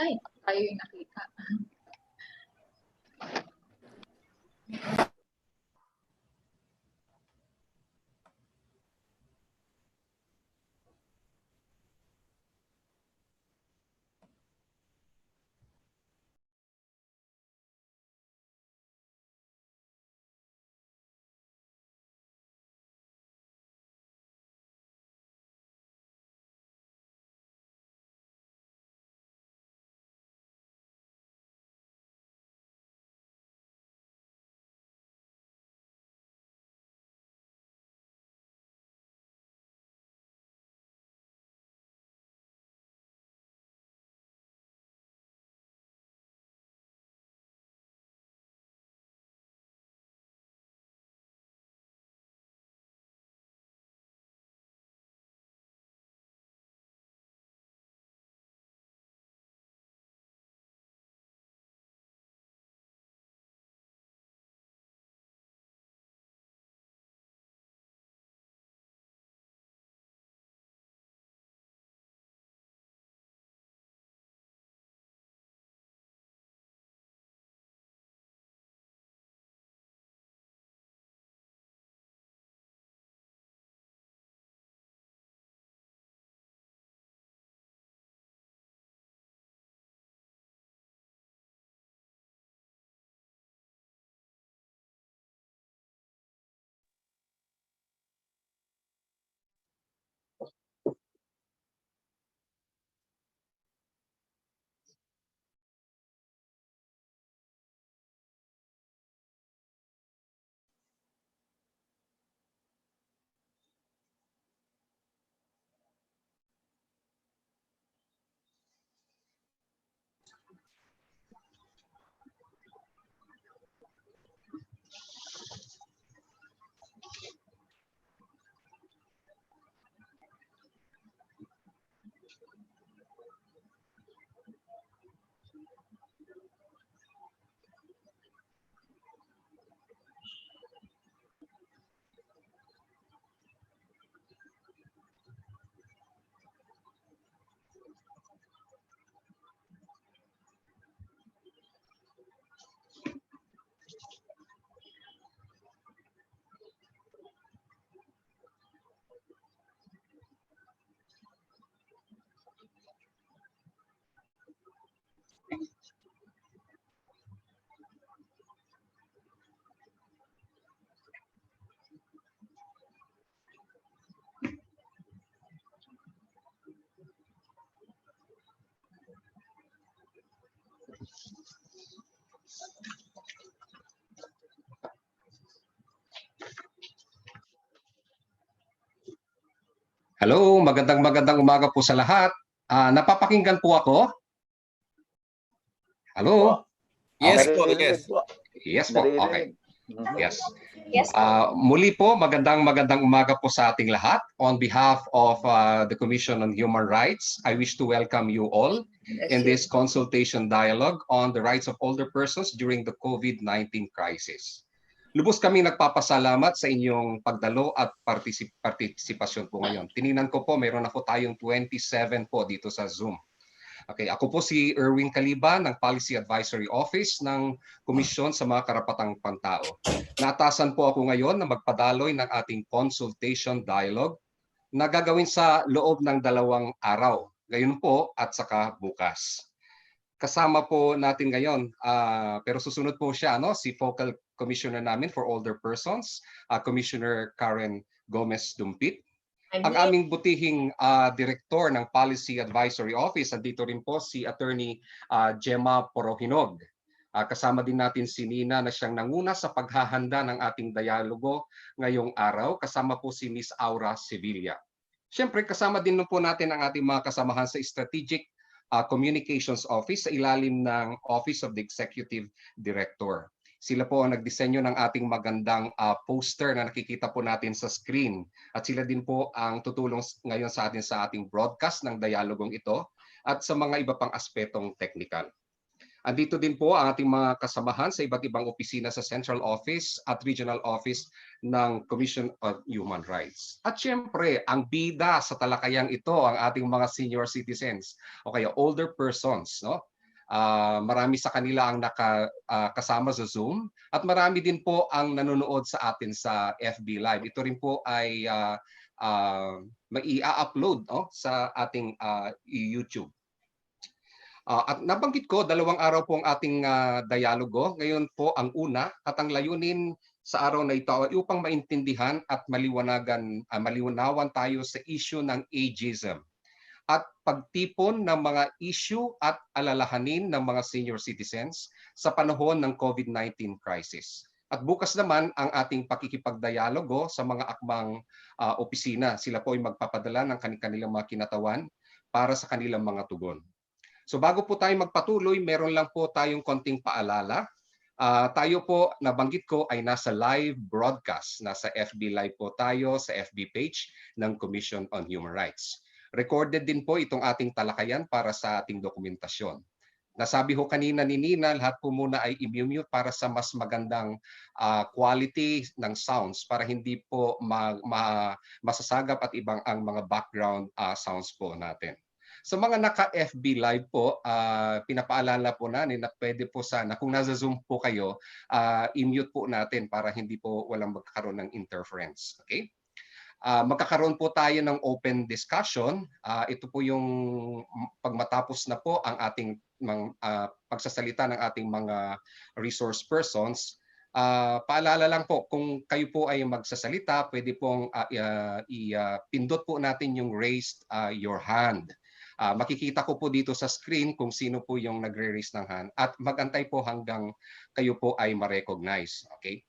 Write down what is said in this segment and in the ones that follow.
Ay, tayo yung nakita. Hello, magandang umaga po sa lahat. Napapakinggan po ako? Hello? Yes Okay. po, yes. Yes po, okay. Yes. Yes. Muli po, magandang umaga po sa ating lahat. On behalf of the Commission on Human Rights, I wish to welcome you all in this consultation dialogue on the rights of older persons during the COVID-19 crisis. Lubos kami nagpapasalamat sa inyong pagdalo at partisipasyon po ngayon. Tiningnan ko po, meron na po tayong 27 po dito sa Zoom. Okay, ako po si Erwin Caliba ng Policy Advisory Office ng Komisyon sa mga Karapatang Pantao. Naatasan po ako ngayon na magpadaloy ng ating consultation dialogue na gagawin sa loob ng 2 araw. Ngayon po at saka bukas. Kasama po natin ngayon, pero susunod po siya, si Focal Commissioner namin for Older Persons, Commissioner Karen Gomez Dumpit. Ang aming butihing Director ng Policy Advisory Office, andito rin po si Attorney Gemma Porohinog. Kasama din natin si Nina na siyang nanguna sa paghahanda ng ating dialogo ngayong araw. Kasama po si Miss Aura Sevilla. Siyempre, kasama din po natin ang ating mga kasamahan sa Strategic Communications Office sa ilalim ng Office of the Executive Director. Sila po ang nagdisenyo ng ating magandang poster na nakikita po natin sa screen. At sila din po ang tutulong ngayon sa ating broadcast ng dialogong ito at sa mga iba pang aspetong technical. Andito din po ang ating mga kasamahan sa iba't ibang opisina sa Central Office at Regional Office ng Commission on Human Rights. At syempre, ang bida sa talakayang ito, ang ating mga senior citizens o kaya older persons, Marami sa kanila ang kasama sa Zoom at marami din po ang nanonood sa atin sa FB Live. Ito rin po ay mai-upload sa ating YouTube. At nabanggit ko, 2 araw po ang ating dialogo. Ngayon po ang una at ang layunin sa araw na ito ay upang maintindihan at malinawan tayo sa issue ng ageism at pagtipon ng mga issue at alalahanin ng mga senior citizens sa panahon ng COVID-19 crisis. At bukas naman ang ating pakikipagdialogo sa mga akmang opisina. Sila po ay magpapadala ng kanilang mga kinatawan para sa kanilang mga tugon. So bago po tayo magpatuloy, meron lang po tayong konting paalala. Tayo po, nabanggit ko, ay nasa live broadcast. Nasa FB Live po tayo sa FB page ng Commission on Human Rights. Recorded din po itong ating talakayan para sa ating dokumentasyon. Nasabi ho kanina ni Nina, lahat po muna ay i-mute para sa mas magandang quality ng sounds para hindi po masasagap at ibang ang mga background sounds po natin. Sa mga naka-FB Live po, pinapaalala po natin na pwede po sana, kung nasa Zoom po kayo, i-mute po natin para hindi po walang magkakaroon ng interference. Okay? Magkakaroon po tayo ng open discussion. Ito po yung pagmatapos na po ang ating pagsasalita ng ating mga resource persons. Paalala lang po, kung kayo po ay magsasalita, pwede pong ipindot po natin yung raised your hand. Makikita ko po dito sa screen kung sino po yung nagre-raise ng hand at magantay po hanggang kayo po ay ma-recognize. Okay?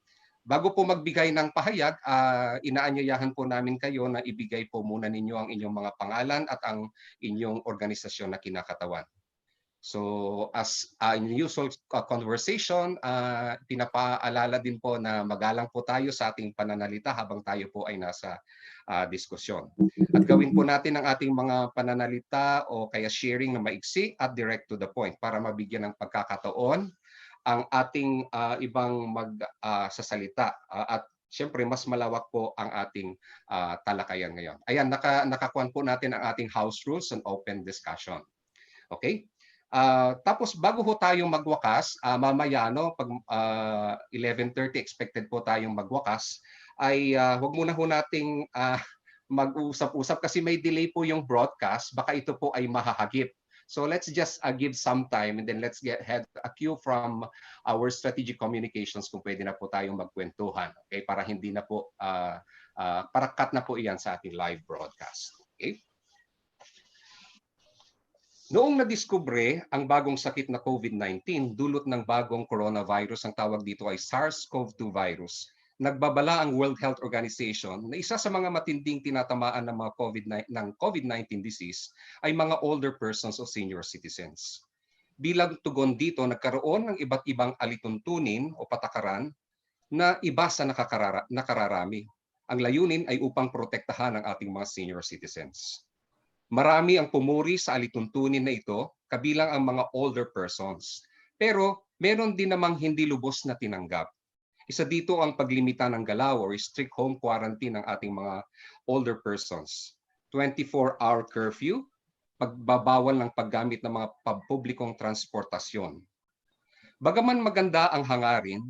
Bago po magbigay ng pahayag, inaanyayahan po namin kayo na ibigay po muna ninyo ang inyong mga pangalan at ang inyong organisasyon na kinakatawan. So as in usual conversation, pinapaalala din po na magalang po tayo sa ating pananalita habang tayo po ay nasa diskusyon. At gawin po natin ang ating mga pananalita o kaya sharing na maiksi at direct to the point para mabigyan ng pagkakataon ang ating ibang magsasalita at siyempre mas malawak po ang ating talakayan ngayon. Ayan, nakakuan po natin ang ating house rules and open discussion. Okay? Tapos bago ho tayong magwakas, mamaya pag 11:30 expected po tayong magwakas, ay huwag muna ho nating mag-usap-usap kasi may delay po yung broadcast, baka ito po ay mahahagip. So let's just give some time and then let's have a cue from our strategic communications kung pwede na po tayong magkwentuhan. Okay? Para hindi na po, para cut na po iyan sa ating live broadcast. Okay? Noong nadiskubre ang bagong sakit na COVID-19, dulot ng bagong coronavirus, ang tawag dito ay SARS-CoV-2 virus, nagbabala ang World Health Organization na isa sa mga matinding tinatamaan ng mga COVID-19 disease ay mga older persons o senior citizens. Bilang tugon dito, nagkaroon ng iba't ibang alituntunin o patakaran na iba sa nakararami. Ang layunin ay upang protektahan ang ating mga senior citizens. Marami ang pumuri sa alituntunin na ito, kabilang ang mga older persons. Pero meron din namang hindi lubos na tinanggap. Isa dito ang paglimita ng galaw or strict home quarantine ng ating mga older persons. 24-hour curfew, pagbabawal ng paggamit ng mga pampublikong transportasyon. Bagaman maganda ang hangarin,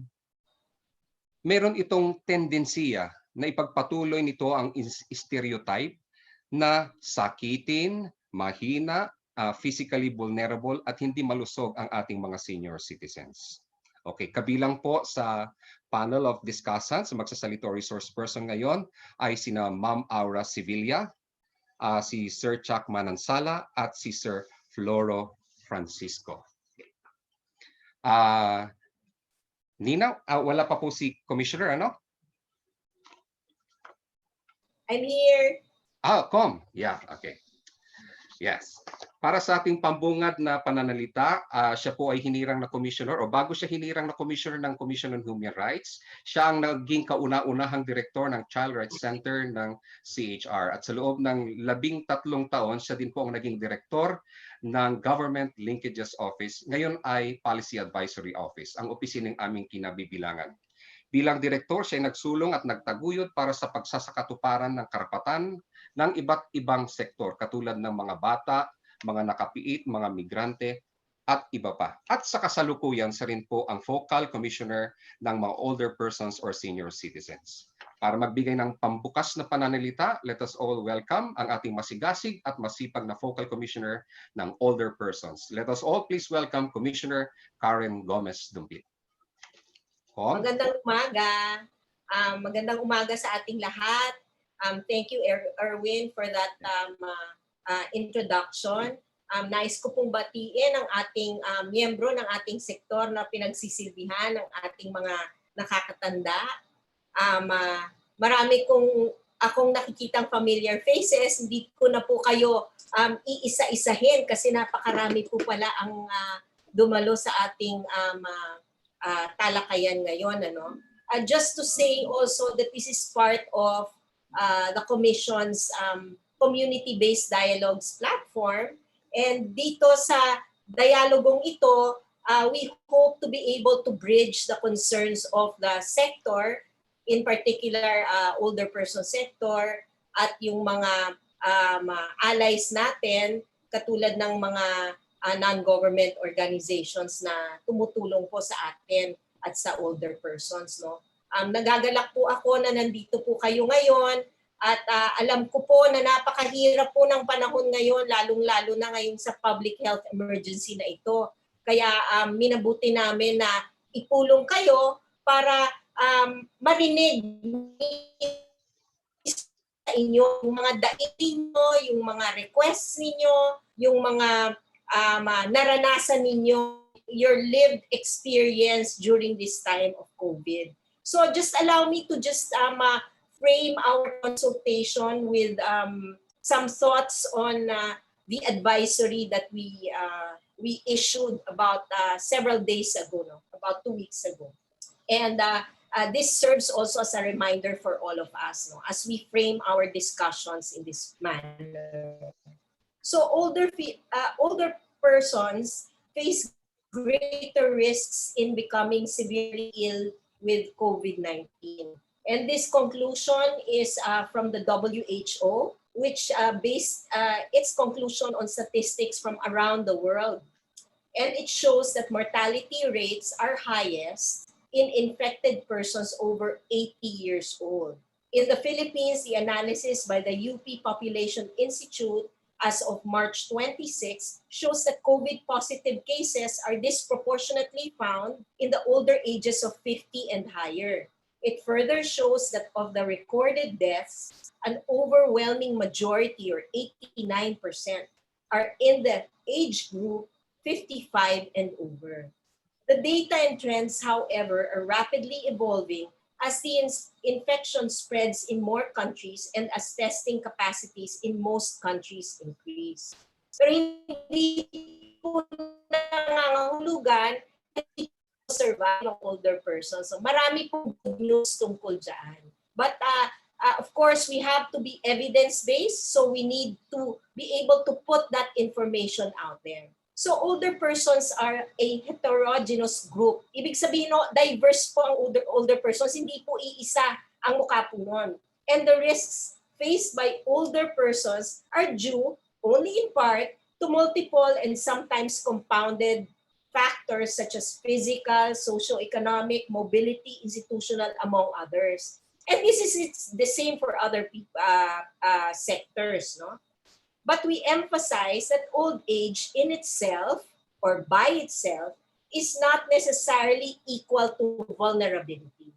meron itong tendensiya na ipagpatuloy nito ang stereotype na sakitin, mahina, physically vulnerable at hindi malusog ang ating mga senior citizens. Okay, kabilang po sa panel of discussants, magsasalita resource person ngayon ay sina Ma'am Aura Sevilla, si Sir Chuck Manansala at si Sir Floro Francisco. Nina, wala pa po si Commissioner, ano? I'm here. Yeah, okay. Yes. Para sa ating pambungad na pananalita, siya po ay hinirang na commissioner o bago siya hinirang na commissioner ng Commission on Human Rights, siya ang naging kauna-unahang direktor ng Child Rights Center ng CHR. At sa loob ng 13 taon, siya din po ang naging direktor ng Government Linkages Office. Ngayon ay Policy Advisory Office, ang opisina ng aming kinabibilangan. Bilang direktor, siya ay nagsulong at nagtaguyod para sa pagsasakatuparan ng karapatan ng iba't ibang sektor katulad ng mga bata, mga nakapiit, mga migrante, at iba pa. At sa kasalukuyan, siya rin po ang Focal Commissioner ng mga older persons or senior citizens. Para magbigay ng pambukas na pananalita, let us all welcome ang ating masigasig at masipag na Focal Commissioner ng older persons. Let us all please welcome Commissioner Karen Gomez Dumpit. Magandang umaga. Magandang umaga sa ating lahat. Thank you, Erwin, for that introduction. Nais ko pong batiin ang ating miyembro ng ating sektor na pinagsisilbihan ng ating mga nakakatanda. Marami akong nakikitang familiar faces. Hindi ko na po kayo iisa-isahin kasi napakarami po pala ang dumalo sa ating talakayan ngayon. Just to say also that this is part of the Commission's community-based dialogues platform. And dito sa dialogong ito, we hope to be able to bridge the concerns of the sector, in particular older person sector, at yung mga allies natin, katulad ng mga non-government organizations na tumutulong po sa atin at sa older persons. Nagagalak po ako na nandito po kayo ngayon. At alam ko po na napakahirap po ng panahon ngayon, lalong-lalo na ngayon sa public health emergency na ito. Kaya minabuti namin na ipulong kayo para marinig sa inyo yung mga daing ninyo, yung mga requests ninyo, yung mga naranasan ninyo, your lived experience during this time of COVID. So just allow me to just frame our consultation with some thoughts on the advisory that we issued about several days ago, about 2 weeks ago. And this serves also as a reminder for all of us as we frame our discussions in this manner. So older persons face greater risks in becoming severely ill with COVID-19. And this conclusion is from the WHO, which based its conclusion on statistics from around the world. And it shows that mortality rates are highest in infected persons over 80 years old. In the Philippines, the analysis by the UP Population Institute as of March 26 shows that COVID-positive cases are disproportionately found in the older ages of 50 and higher. It further shows that of the recorded deaths, an overwhelming majority, or 89%, are in the age group 55 and over. The data and trends, however, are rapidly evolving as the infection spreads in more countries and as testing capacities in most countries increase. Pero hindi po nangangahulugan survive ng older persons. So marami pong good news tungkol dyan. But of course, we have to be evidence-based, so we need to be able to put that information out there. So older persons are a heterogeneous group. Ibig sabihin, diverse po ang older persons, hindi po iisa ang mukha po nun. And the risks faced by older persons are due only in part to multiple and sometimes compounded factors such as physical, socio-economic, mobility, institutional, among others. And this is the same for other sectors. But we emphasize that old age in itself or by itself is not necessarily equal to vulnerability.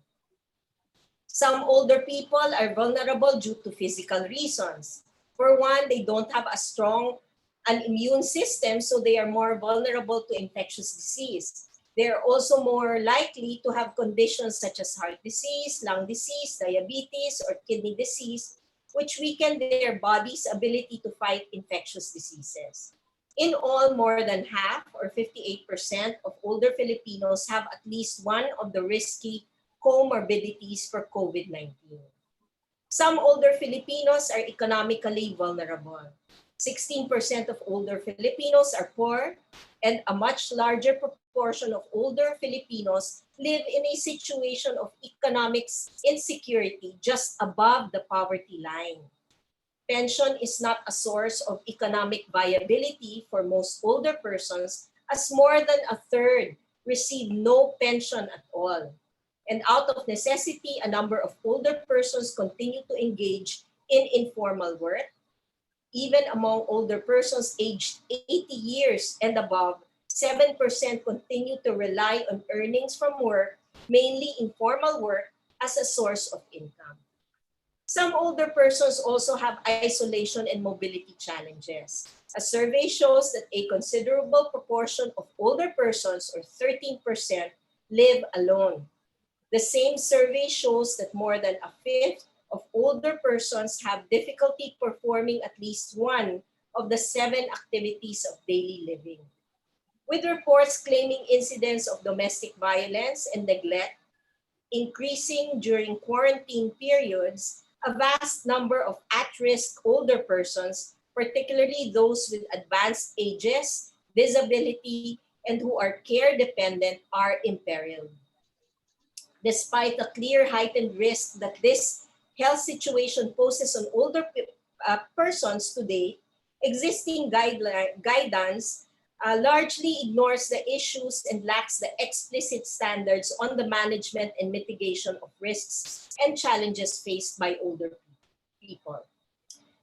Some older people are vulnerable due to physical reasons. For one, they don't have a strong an immune system, so they are more vulnerable to infectious disease. They are also more likely to have conditions such as heart disease, lung disease, diabetes, or kidney disease, which weaken their body's ability to fight infectious diseases. In all, more than half, or 58%, of older Filipinos have at least one of the risky comorbidities for COVID-19. Some older Filipinos are economically vulnerable. 16% of older Filipinos are poor, and a much larger proportion of older Filipinos live in a situation of economic insecurity just above the poverty line. Pension is not a source of economic viability for most older persons as more than a third receive no pension at all. And out of necessity, a number of older persons continue to engage in informal work. Even among older persons aged 80 years and above, 7% continue to rely on earnings from work, mainly informal work, as a source of income. Some older persons also have isolation and mobility challenges. A survey shows that a considerable proportion of older persons, or 13%, live alone. The same survey shows that more than a fifth of older persons have difficulty performing at least one of the 7 activities of daily living. With reports claiming incidents of domestic violence and neglect increasing during quarantine periods, a vast number of at-risk older persons, particularly those with advanced ages, disability, and who are care dependent, are imperiled. Despite the clear heightened risk that this health situation poses on older persons today, existing guidance largely ignores the issues and lacks the explicit standards on the management and mitigation of risks and challenges faced by older people.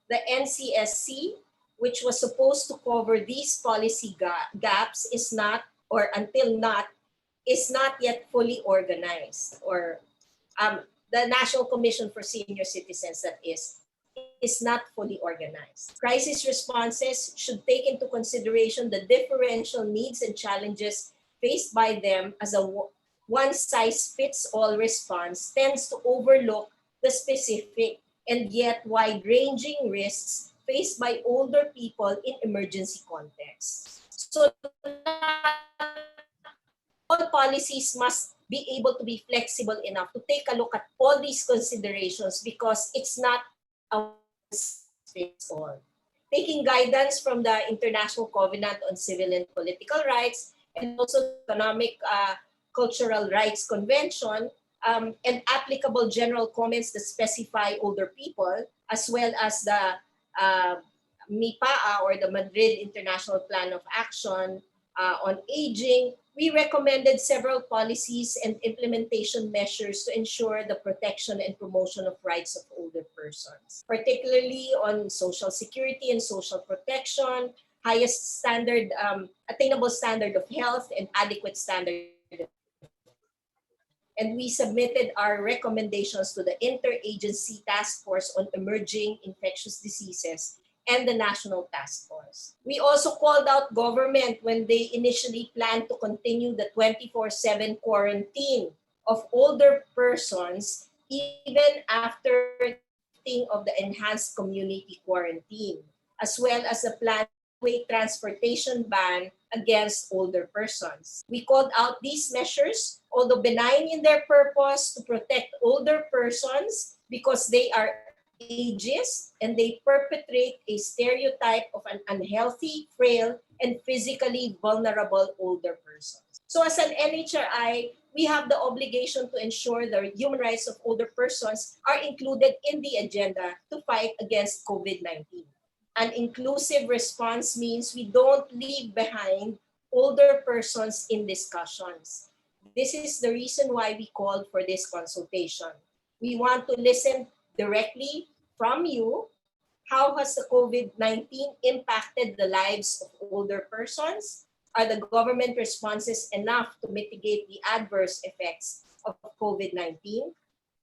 The NCSC, which was supposed to cover these policy gaps, is not, or until not, is not yet fully organized, or the National Commission for Senior Citizens, that is not fully organized. Crisis responses should take into consideration the differential needs and challenges faced by them, as a one-size-fits-all response tends to overlook the specific and yet wide-ranging risks faced by older people in emergency contexts. So all policies must be able to be flexible enough to take a look at all these considerations, because it's not a fits all. Taking guidance from the International Covenant on Civil and Political Rights, and also the Economic Cultural Rights Convention, and applicable general comments that specify older people, as well as the MIPAA, or the Madrid International Plan of Action on Aging, we recommended several policies and implementation measures to ensure the protection and promotion of rights of older persons, particularly on social security and social protection, highest standard, attainable standard of health, and adequate standard. And we submitted our recommendations to the Interagency Task Force on Emerging Infectious Diseases and the National Task Force. We also called out government when they initially planned to continue the 24/7 quarantine of older persons even after lifting of the enhanced community quarantine, as well as the planned way transportation ban against older persons. We called out these measures, although benign in their purpose to protect older persons because they are ageist and they perpetrate a stereotype of an unhealthy, frail, and physically vulnerable older person. So as an NHRI, we have the obligation to ensure the human rights of older persons are included in the agenda to fight against COVID-19. An inclusive response means we don't leave behind older persons in discussions. This is the reason why we called for this consultation. We want to listen directly from you. How has the COVID-19 impacted the lives of older persons? Are the government responses enough to mitigate the adverse effects of COVID-19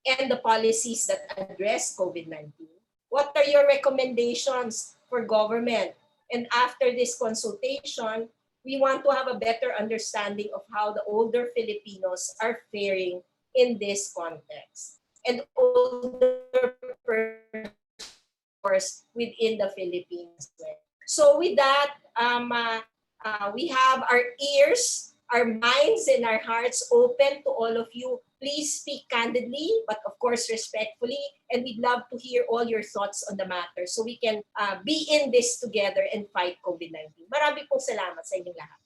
and the policies that address COVID-19? What are your recommendations for government? And after this consultation, we want to have a better understanding of how the older Filipinos are faring in this context, and older persons within the Philippines. So with that, we have our ears, our minds, and our hearts open to all of you. Please speak candidly, but of course respectfully, and we'd love to hear all your thoughts on the matter so we can be in this together and fight COVID-19. Marami pong salamat sa inyong lahat.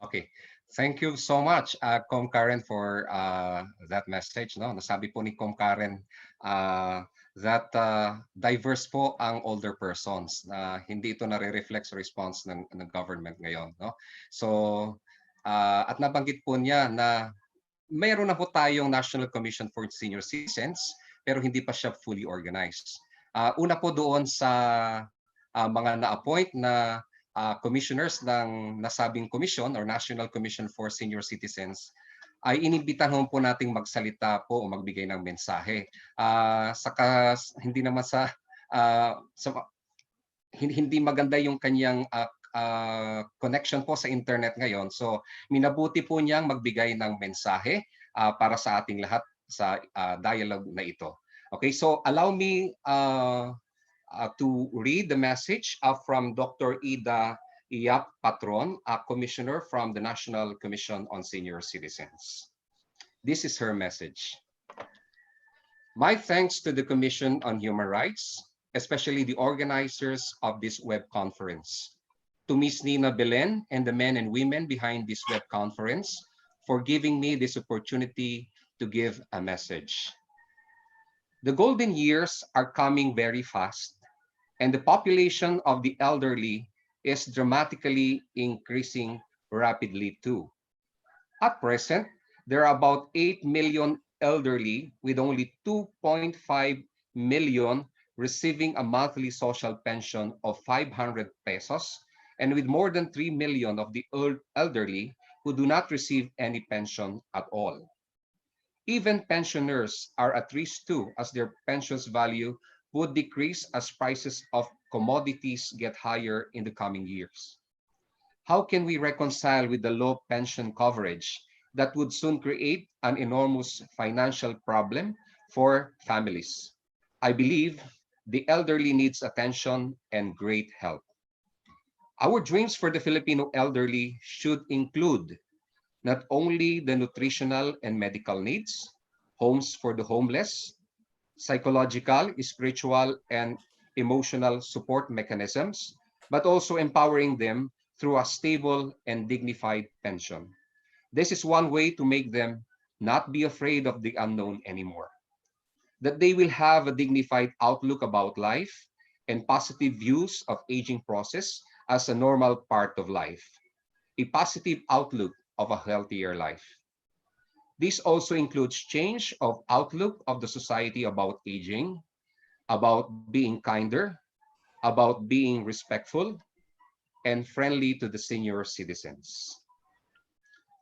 Okay. Thank you so much, Com Karen, for that message. No? Nasabi po ni Com Karen that diverse po ang older persons. Hindi ito nare-reflect sa response ng government ngayon. No? So, at nabanggit po niya na mayroon na po tayong National Commission for Senior Citizens, pero hindi pa siya fully organized. Una po doon sa mga na-appoint na commissioners ng nasabing commission or National Commission for Senior Citizens, ay inibitahan po nating magsalita po o magbigay ng mensahe. Saka hindi naman hindi maganda yung kanyang connection po sa internet ngayon. So minabuti po niyang magbigay ng mensahe para sa ating lahat sa dialogue na ito. Okay, so allow me to read the message from Dr. Ida Iyap Patron, a commissioner from the National Commission on Senior Citizens. This is her message. My thanks to the Commission on Human Rights, especially the organizers of this web conference, to Ms. Nina Belen and the men and women behind this web conference for giving me this opportunity to give a message. The golden years are coming very fast, and the population of the elderly is dramatically increasing rapidly too. At present, there are about 8 million elderly with only 2.5 million receiving a monthly social pension of 500 pesos, and with more than 3 million of the elderly who do not receive any pension at all. Even pensioners are at risk too, as their pensions value would decrease as prices of commodities get higher in the coming years. How can we reconcile with the low pension coverage that would soon create an enormous financial problem for families? I believe the elderly needs attention and great help. Our dreams for the Filipino elderly should include not only the nutritional and medical needs, homes for the homeless, psychological, spiritual, and emotional support mechanisms, but also empowering them through a stable and dignified pension. This is one way to make them not be afraid of the unknown anymore. That they will have a dignified outlook about life and positive views of aging process as a normal part of life. A positive outlook of a healthier life. This also includes change of outlook of the society about aging, about being kinder, about being respectful, and friendly to the senior citizens.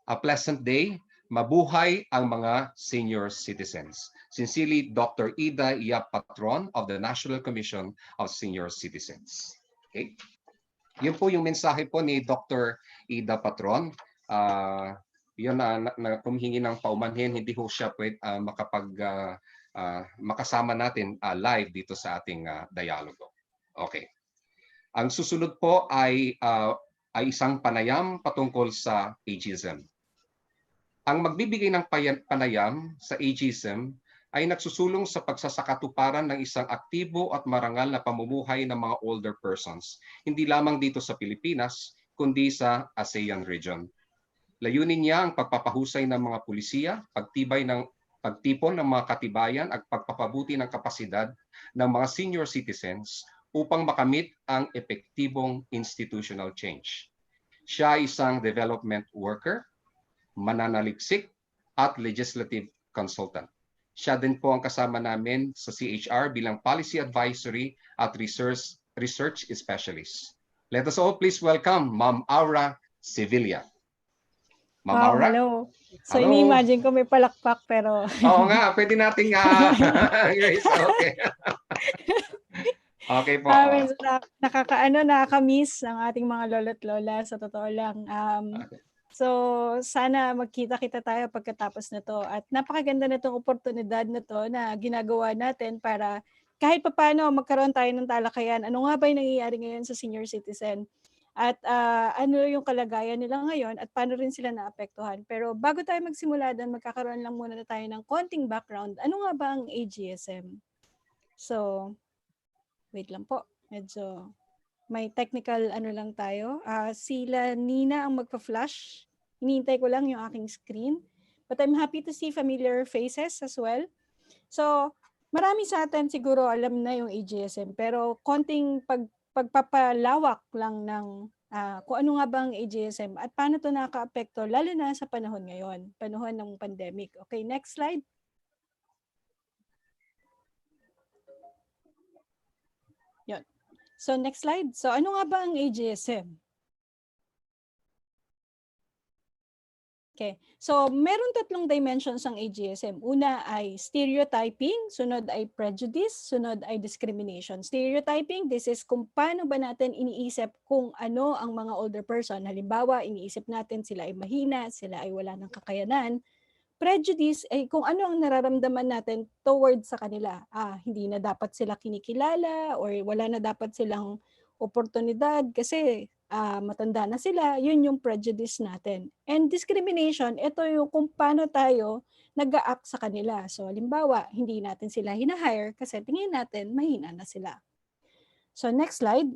A pleasant day. Mabuhay ang mga senior citizens. Sincerely, Dr. Ida Iyap Patron of the National Commission of Senior Citizens. Okay? Yun po yung mensahe po ni Dr. Ida Patron. Yun na kumihingi ng paumanhin, hindi ho siya makasama natin live dito sa ating dialogo. Okay. Ang susunod po ay isang panayam patungkol sa ageism. Ang magbibigay ng panayam sa ageism ay nagsusulong sa pagsasakatuparan ng isang aktibo at marangal na pamumuhay ng mga older persons, hindi lamang dito sa Pilipinas, kundi sa ASEAN region. Layunin niya ang pagpapahusay ng mga pulisiya, pagtipon ng mga katibayan at pagpapabuti ng kapasidad ng mga senior citizens upang makamit ang epektibong institutional change. Siya ay isang development worker, mananaliksik at legislative consultant. Siya din po ang kasama namin sa CHR bilang policy advisory at research specialist. Let us all please welcome Ma'am Aura Sevilla. Ma'am Aura? Hello. So, Hello. ini-imagine ko may palakpak pero... Oo nga, pwede nating... okay. Okay po. Nakaka-miss ang ating mga lolo't lola sa totoo lang. So, sana magkita-kita tayo pagkatapos nito. At napakaganda na itong oportunidad na to na ginagawa natin para kahit papaano magkaroon tayo ng talakayan. Ano nga ba yung nangyayari ngayon sa senior citizen? At ano yung kalagayan nila ngayon at paano rin sila naapektuhan. Pero bago tayo magsimula doon, magkakaroon lang muna na tayo ng konting background. Ano nga ba ang ageism? So, wait lang po. Medyo may technical ano lang tayo. Sila Nina ang magpa-flash. Hinihintay ko lang yung aking screen. But I'm happy to see familiar faces as well. So, marami sa atin siguro alam na yung ageism, pero konting pagpapalawak lang ng kung ano nga ba ang ageism at paano ito nakaka-apekto, lalo na sa panahon ngayon, panahon ng pandemic. Okay, next slide. Yun. So, next slide. So, ano nga ba ang ageism? Okay. So, meron tatlong dimensions ang ageism. Una ay stereotyping, sunod ay prejudice, sunod ay discrimination. Stereotyping, this is kung paano ba natin iniisip kung ano ang mga older person. Halimbawa, iniisip natin sila ay mahina, sila ay wala ng kakayanan. Prejudice ay kung ano ang nararamdaman natin towards sa kanila. Hindi na dapat sila kinikilala or wala na dapat silang oportunidad kasi matanda na sila, yun yung prejudice natin. And discrimination, ito yung kung paano tayo nag-a-act sa kanila. So, halimbawa, hindi natin sila hinahire kasi tingin natin mahina na sila. So, next slide.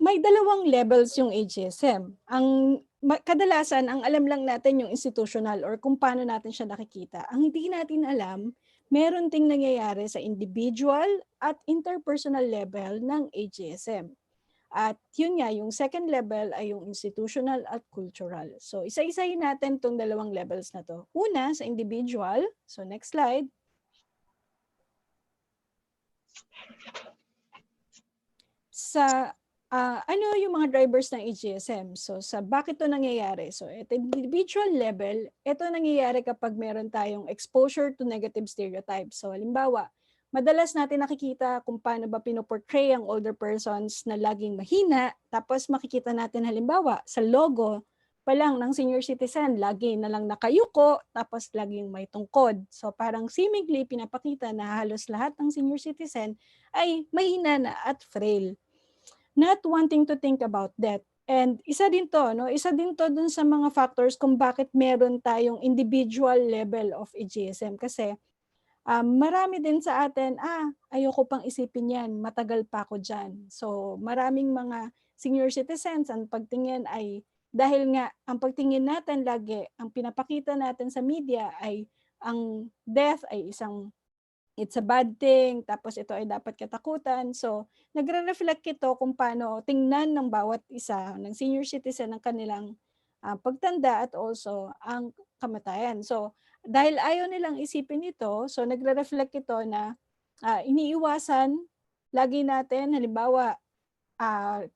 May dalawang levels yung ageism. Kadalasan, ang alam lang natin yung institutional or kung paano natin siya nakikita. Ang hindi natin alam, meron ding nangyayari sa individual at interpersonal level ng ageism. At yun nga, yung second level ay yung institutional at cultural. So isa-isahin natin itong dalawang levels na to. Una, sa individual. So next slide. Sa ano yung mga drivers ng ageism? So sa bakit ito nangyayari? So at individual level, ito nangyayari kapag meron tayong exposure to negative stereotypes. So halimbawa, madalas natin nakikita kung paano ba pinoportray ang older persons na laging mahina, tapos makikita natin halimbawa sa logo pa lang ng senior citizen, lagi na lang nakayuko, tapos laging may tungkod. So parang seemingly pinapakita na halos lahat ng senior citizen ay mahina na at frail. Not wanting to think about that. And isa din to, no? Isa din to dun sa mga factors kung bakit meron tayong individual level of ageism. Kasi marami din sa atin, ayoko pang isipin yan, matagal pa ako dyan. So maraming mga senior citizens, ang pagtingin ay, dahil nga ang pagtingin natin lagi, ang pinapakita natin sa media ay ang death ay it's a bad thing, tapos ito ay dapat katakutan. So, nagre-reflect ito kung paano tingnan ng bawat isa ng senior citizen ng kanilang pagtanda at also ang kamatayan. So, dahil ayaw nilang isipin ito, so nagre-reflect ito na iniiwasan lagi natin, halimbawa,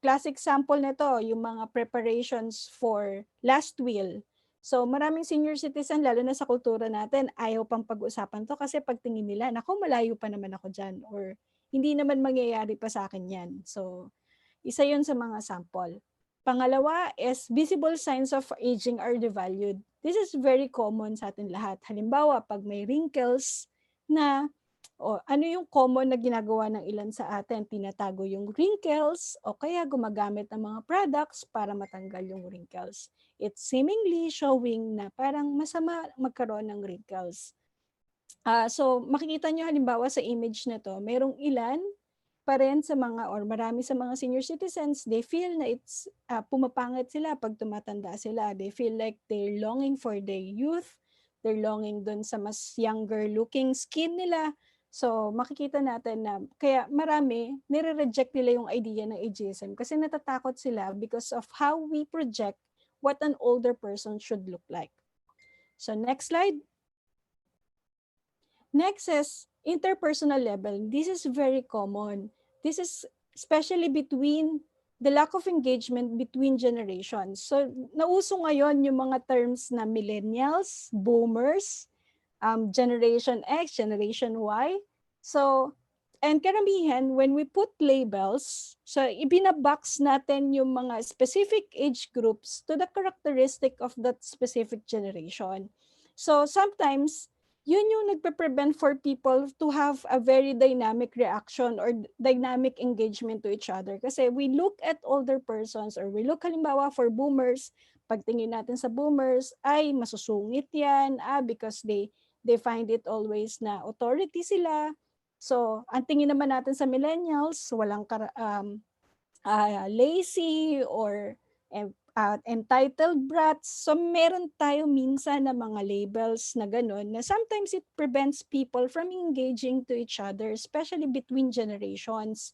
classic sample nito, yung mga preparations for last will. So maraming senior citizen, lalo na sa kultura natin, ayaw pang pag-usapan to kasi pagtingin nila, naku, malayo pa naman ako dyan or hindi naman mangyayari pa sa akin yan. So isa yun sa mga sample. Pangalawa is visible signs of aging are devalued. This is very common sa atin lahat. Halimbawa, pag may wrinkles na ano yung common na ginagawa ng ilan sa atin? Tinatago yung wrinkles o kaya gumagamit ng mga products para matanggal yung wrinkles. It's seemingly showing na parang masama magkaroon ng wrinkles. So makikita nyo halimbawa sa image na to, mayroong ilan pa rin sa mga or marami sa mga senior citizens, they feel na it's pumapangit sila pag tumatanda sila. They feel like they're longing for their youth. They're longing dun sa mas younger looking skin nila. So makikita natin na kaya marami nire-reject nila yung idea ng ageism kasi natatakot sila because of how we project what an older person should look like. So next slide. Next is interpersonal level. This is very common. This is especially between the lack of engagement between generations. So nauso ngayon yung mga terms na millennials, boomers, Generation X, Generation Y. So, and karamihan, when we put labels, so ibinabox natin yung mga specific age groups to the characteristic of that specific generation. So sometimes, yun yung nagpe-prevent for people to have a very dynamic reaction or dynamic engagement to each other. Kasi we look at older persons or we look halimbawa for boomers, pagtingin natin sa boomers, ay masusungit yan, because they find it always na authority sila. So, ang tingin naman natin sa millennials, walang lazy or entitled brats. So meron tayo minsan na mga labels na ganun na sometimes it prevents people from engaging to each other, especially between generations.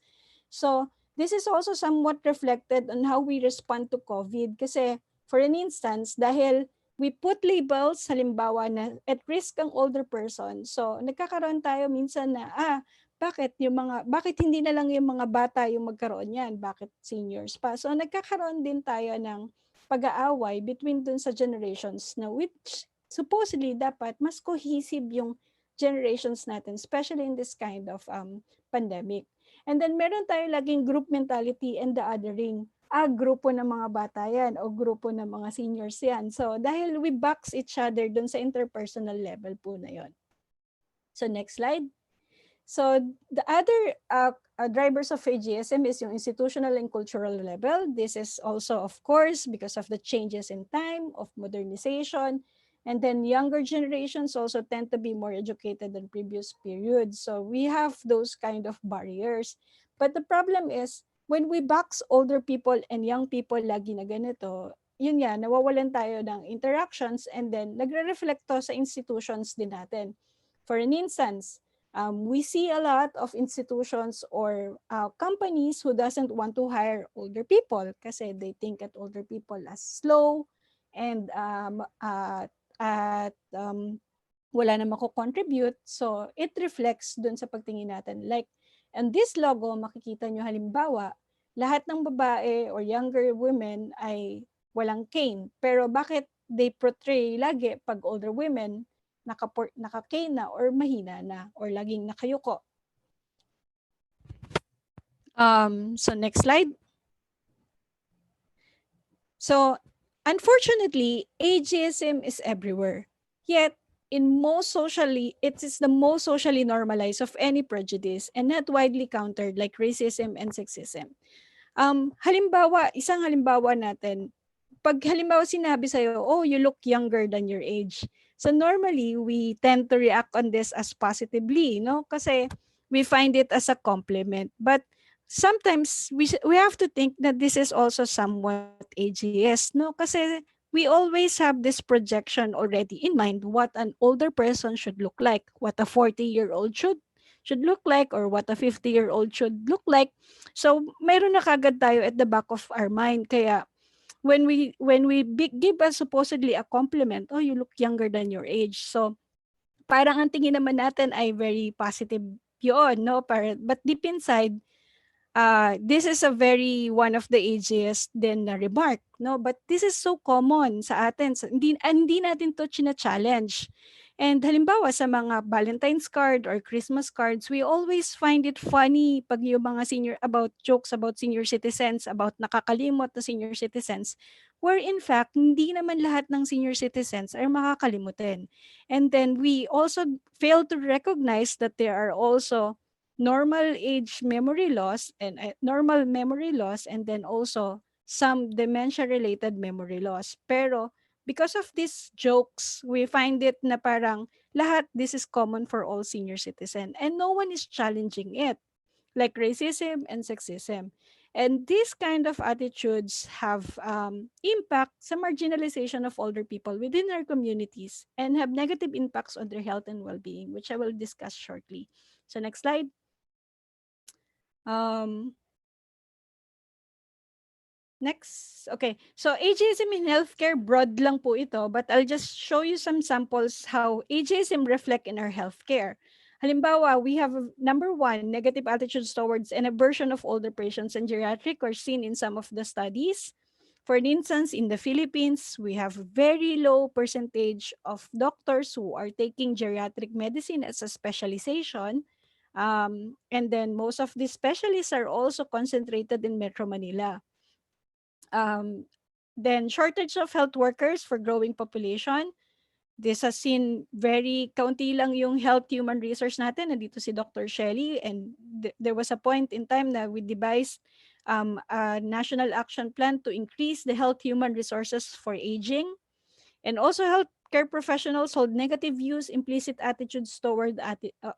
So this is also somewhat reflected on how we respond to COVID. Kasi for an instance, dahil we put labels, halimbawa na at risk ang older person. So nagkakaroon tayo minsan na, bakit hindi na lang yung mga bata yung magkaroon yan? Bakit seniors pa? So nagkakaroon din tayo ng pag-aaway between dun sa generations na which supposedly dapat mas cohesive yung generations natin, especially in this kind of pandemic. And then meron tayo laging group mentality and the othering. Grupo ng mga bata yan o grupo ng mga seniors yan. So dahil we box each other dun sa interpersonal level po na yon. So next slide. So the other drivers of ageism is yung institutional and cultural level. This is also, of course, because of the changes in time, of modernization, and then younger generations also tend to be more educated than previous periods. So we have those kind of barriers. But the problem is, when we box older people and young people lagi na ganito, yun nga, nawawalan tayo ng interactions and then nagre-reflect to sa institutions din natin. For an instance, we see a lot of institutions or companies who doesn't want to hire older people kasi they think at older people as slow and wala na mako-contribute. So it reflects dun sa pagtingin natin. Like, and this logo, makikita nyo halimbawa, lahat ng babae or younger women ay walang cane. Pero bakit they portray lagi pag older women, naka-cane na or mahina na or laging nakayuko. So next slide. So unfortunately, ageism is everywhere. Yet it is the most socially normalized of any prejudice and not widely countered like racism and sexism. Isang halimbawa natin, pag halimbawa sinabi sa'yo, oh, you look younger than your age. So normally, we tend to react on this as positively, no? Kasi we find it as a compliment. But sometimes we have to think that this is also somewhat ageist, no? Kasi we always have this projection already in mind what an older person should look like, what a 40-year-old should look like, or what a 50-year-old should look like. So mayroon na kagad tayo at the back of our mind. Kaya when we give us supposedly a compliment, oh, you look younger than your age. So parang ang tingin naman natin ay very positive yun, no? But deep inside, this is a very one of the ageist din na remark, no? But this is so common sa atin. Hindi natin to china-challenge. And halimbawa sa mga Valentine's card or Christmas cards, we always find it funny pag yung mga jokes about senior citizens, about nakakalimot na senior citizens, where in fact, hindi naman lahat ng senior citizens ay makakalimutin. And then we also fail to recognize that there are also normal age memory loss and normal memory loss, and then also some dementia-related memory loss. Pero because of these jokes, we find it na parang this is common for all senior citizens and no one is challenging it, like racism and sexism. And these kind of attitudes have impact sa marginalization of older people within our communities and have negative impacts on their health and well-being, which I will discuss shortly. So next slide. Next, okay. So ageism in healthcare, broad lang po ito, but I'll just show you some samples how ageism reflect in our healthcare. Halimbawa, we have number one, negative attitudes towards an aversion of older patients and geriatric are seen in some of the studies. For instance, in the Philippines, we have very low percentage of doctors who are taking geriatric medicine as a specialization. And then most of these specialists are also concentrated in Metro Manila. Then shortage of health workers for growing population. This has seen very kaunti lang yung health human resource natin. Nandito si Dr. Shelley, and there was a point in time na we devised a national action plan to increase the health human resources for aging. And also healthcare professionals hold negative views, implicit attitudes toward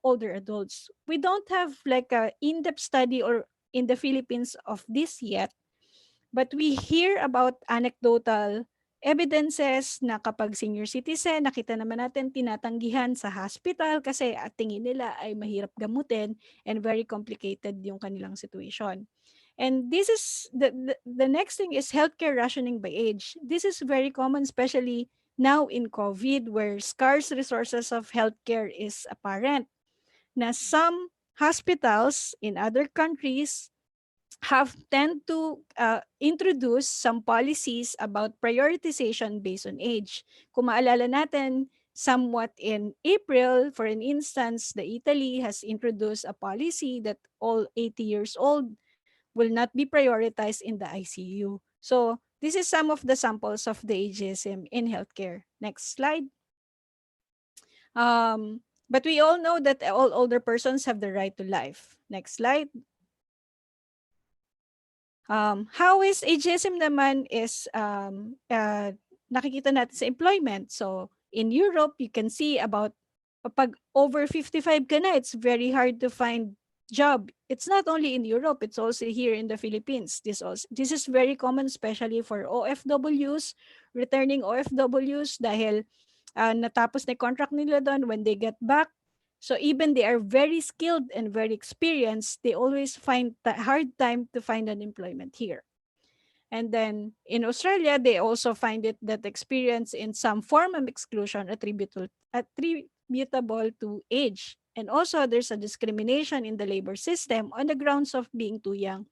older adults. We don't have like a in-depth study or in the Philippines of this yet. But we hear about anecdotal evidences na kapag senior citizen, nakita naman natin tinatanggihan sa hospital kasi at tingin nila ay mahirap gamutin and very complicated yung kanilang situation. And this is the next thing is healthcare rationing by age. This is very common, especially now in COVID, where scarce resources of healthcare is apparent. Na some hospitals in other countries have tend to introduce some policies about prioritization based on age. Kung maalala natin, somewhat in April, for an instance, the Italy has introduced a policy that all 80 years old will not be prioritized in the ICU. So this is some of the samples of the ageism in healthcare. Next slide. But we all know that all older persons have the right to life. Next slide. How is ageism naman is nakikita natin sa employment. So in Europe, you can see about pag over 55 ka na, it's very hard to find job. It's not only in Europe, it's also here in the Philippines. This is very common, especially for OFWs, returning OFWs dahil natapos na contract nila doon when they get back. So even they are very skilled and very experienced, they always find a hard time to find an employment here. And then in Australia, they also find it that experience in some form of exclusion attributable to age. And also there's a discrimination in the labor system on the grounds of being too young.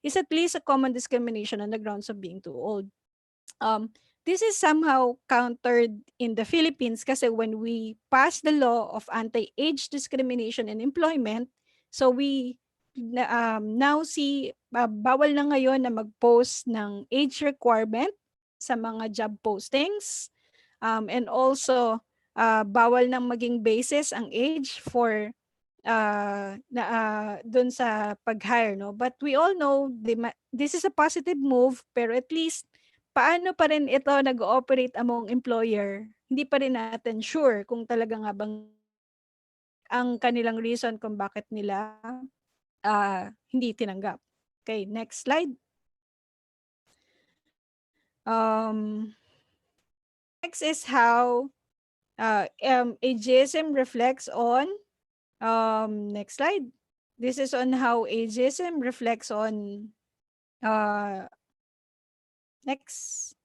Is at least a common discrimination on the grounds of being too old. This is somehow countered in the Philippines kasi when we passed the law of anti-age discrimination in employment, so we now see bawal na ngayon na mag-post ng age requirement sa mga job postings, and also bawal nang maging basis ang age for dun sa pag-hire, no? But we all know this is a positive move, pero at least paano pa rin ito nag-ooperate among employer? Hindi pa rin natin sure kung talaga nga bang ang kanilang reason kung bakit nila hindi tinanggap. Okay, next slide. Next is how ageism reflects on, next slide. This is on how ageism reflects on, next.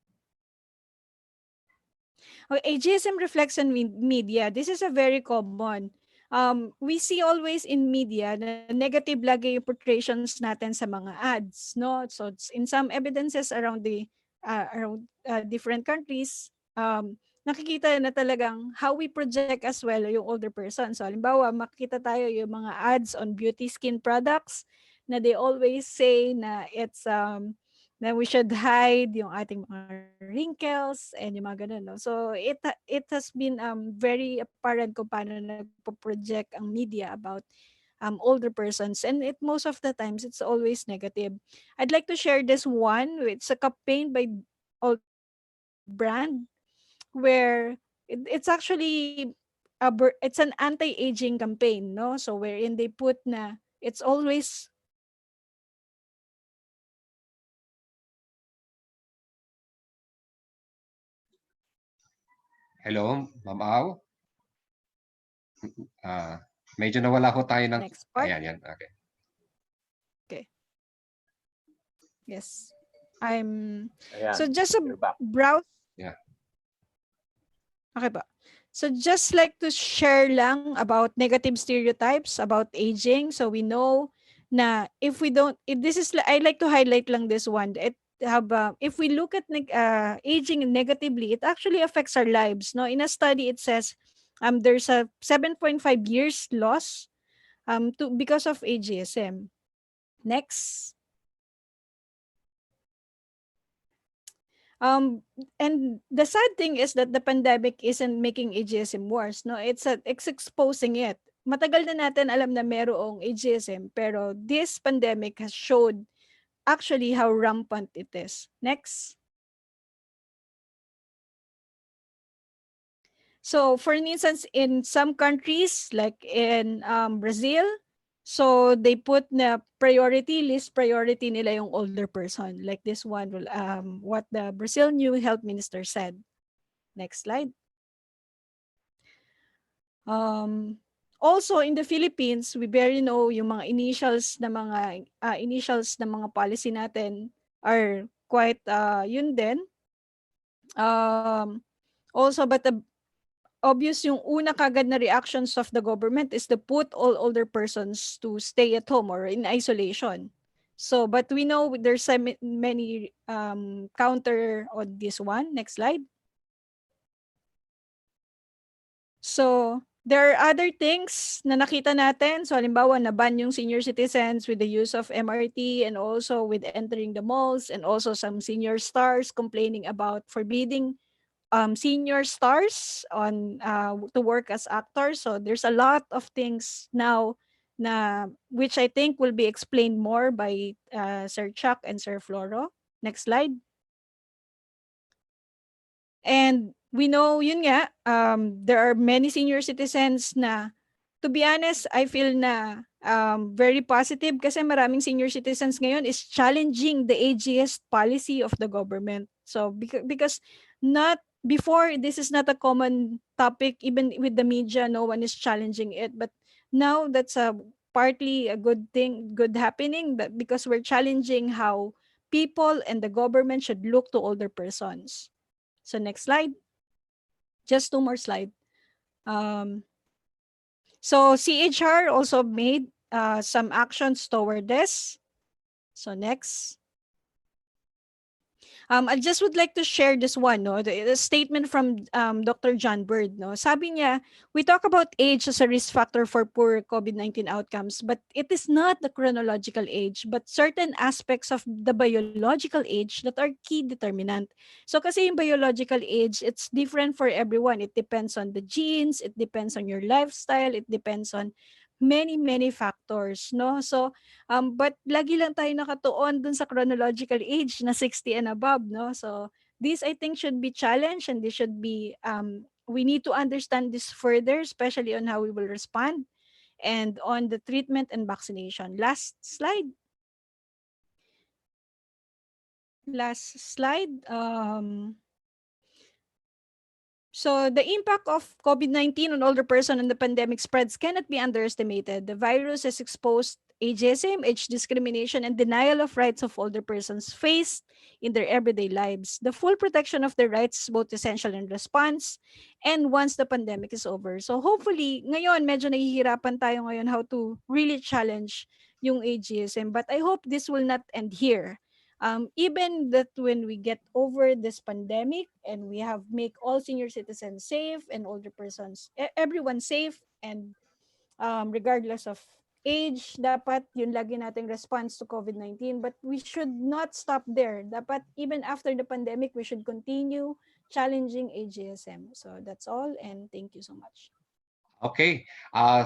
Ageism reflects on media. This is a very common. We see always in media na negative lagi yung portrayals natin sa mga ads, no? So it's in some evidences around different countries, nakikita na talagang how we project as well yung older person. So halimbawa, makikita tayo yung mga ads on beauty skin products na they always say na it's na we should hide yung ating mga wrinkles and yung mga ganun, no? So it has been very apparent kung paano nagpo-project ang media about older persons, and most of the times it's always negative. I'd like to share this one. It's a campaign by old brand where it's actually it's an anti-aging campaign, no? So wherein they put na it's always Hello, Ma'am Au? Medyo nawala ko tayo ng... next part. Ayan, okay. Okay. Yes. Ayan, so just a browse. Yeah. Okay ba? So just like to share lang about negative stereotypes about aging. So we know na if this is, I like to highlight lang this one. If we look at aging negatively, it actually affects our lives. No, in a study it says there's a 7.5 years loss because of ageism. Next. And the sad thing is that the pandemic isn't making ageism worse. No, it's exposing it. Matagal na natin alam na merong ageism, pero this pandemic has showed actually how rampant it is. Next. So for instance, in some countries like in Brazil, So they put na priority list, priority nila yung older person. Like this one, what the Brazil new health minister said. Next slide. Also in the Philippines, we barely know yung mga initials na mga policy natin are quite yun din. Also, but the obvious yung una kagad na reactions of the government is to put all older persons to stay at home or in isolation. So, but we know there's many counter on this one. Next slide. So, there are other things na nakita natin. So, halimbawa, na-ban yung senior citizens with the use of MRT and also with entering the malls, and also some senior stars complaining about forbidding senior stars on to work as actors. So there's a lot of things now na which I think will be explained more by Sir Chuck and Sir Floro. Next slide. And we know, yun nga, there are many senior citizens na, to be honest, I feel na very positive kasi maraming senior citizens ngayon is challenging the ageist policy of the government. So because not before, this is not a common topic, even with the media, no one is challenging it. But now that's partly a good thing, good happening, but because we're challenging how people and the government should look to older persons. So next slide. Just 2 more slides. So CHR also made some actions toward this. So next. I just would like to share this one, no, the statement from Dr. John Bird. No, sabi niya, we talk about age as a risk factor for poor COVID-19 outcomes, but it is not the chronological age, but certain aspects of the biological age that are key determinant. So kasi yung biological age, it's different for everyone. It depends on the genes, it depends on your lifestyle, it depends on many factors, no? So but lagi lang tayo nakatuon dun sa chronological age na 60 and above, no? So this I think should be challenged, and this should be we need to understand this further, especially on how we will respond and on the treatment and vaccination. Last slide. So the impact of COVID-19 on older person and the pandemic spreads cannot be underestimated. The virus has exposed ageism, age discrimination, and denial of rights of older persons faced in their everyday lives. The full protection of their rights is both essential in response and once the pandemic is over. So hopefully, ngayon medyo nahihirapan tayo ngayon how to really challenge yung ageism. But I hope this will not end here. Even that when we get over this pandemic and we have make all senior citizens safe and older persons, everyone safe, and regardless of age, dapat yun lagi nating response to COVID-19. But we should not stop there. Dapat even after the pandemic, we should continue challenging ageism. So that's all, and thank you so much. Okay,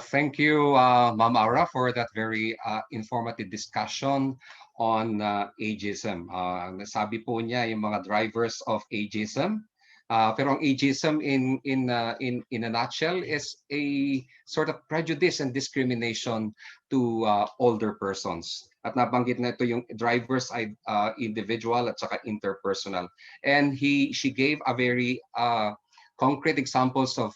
thank you, Ma'am Aura, for that very informative discussion on ageism. Nasabi po niya yung mga drivers of ageism. Pero ang ageism in a nutshell is a sort of prejudice and discrimination to older persons. At nabanggit na ito yung drivers ay individual at saka interpersonal. And she gave a very concrete examples of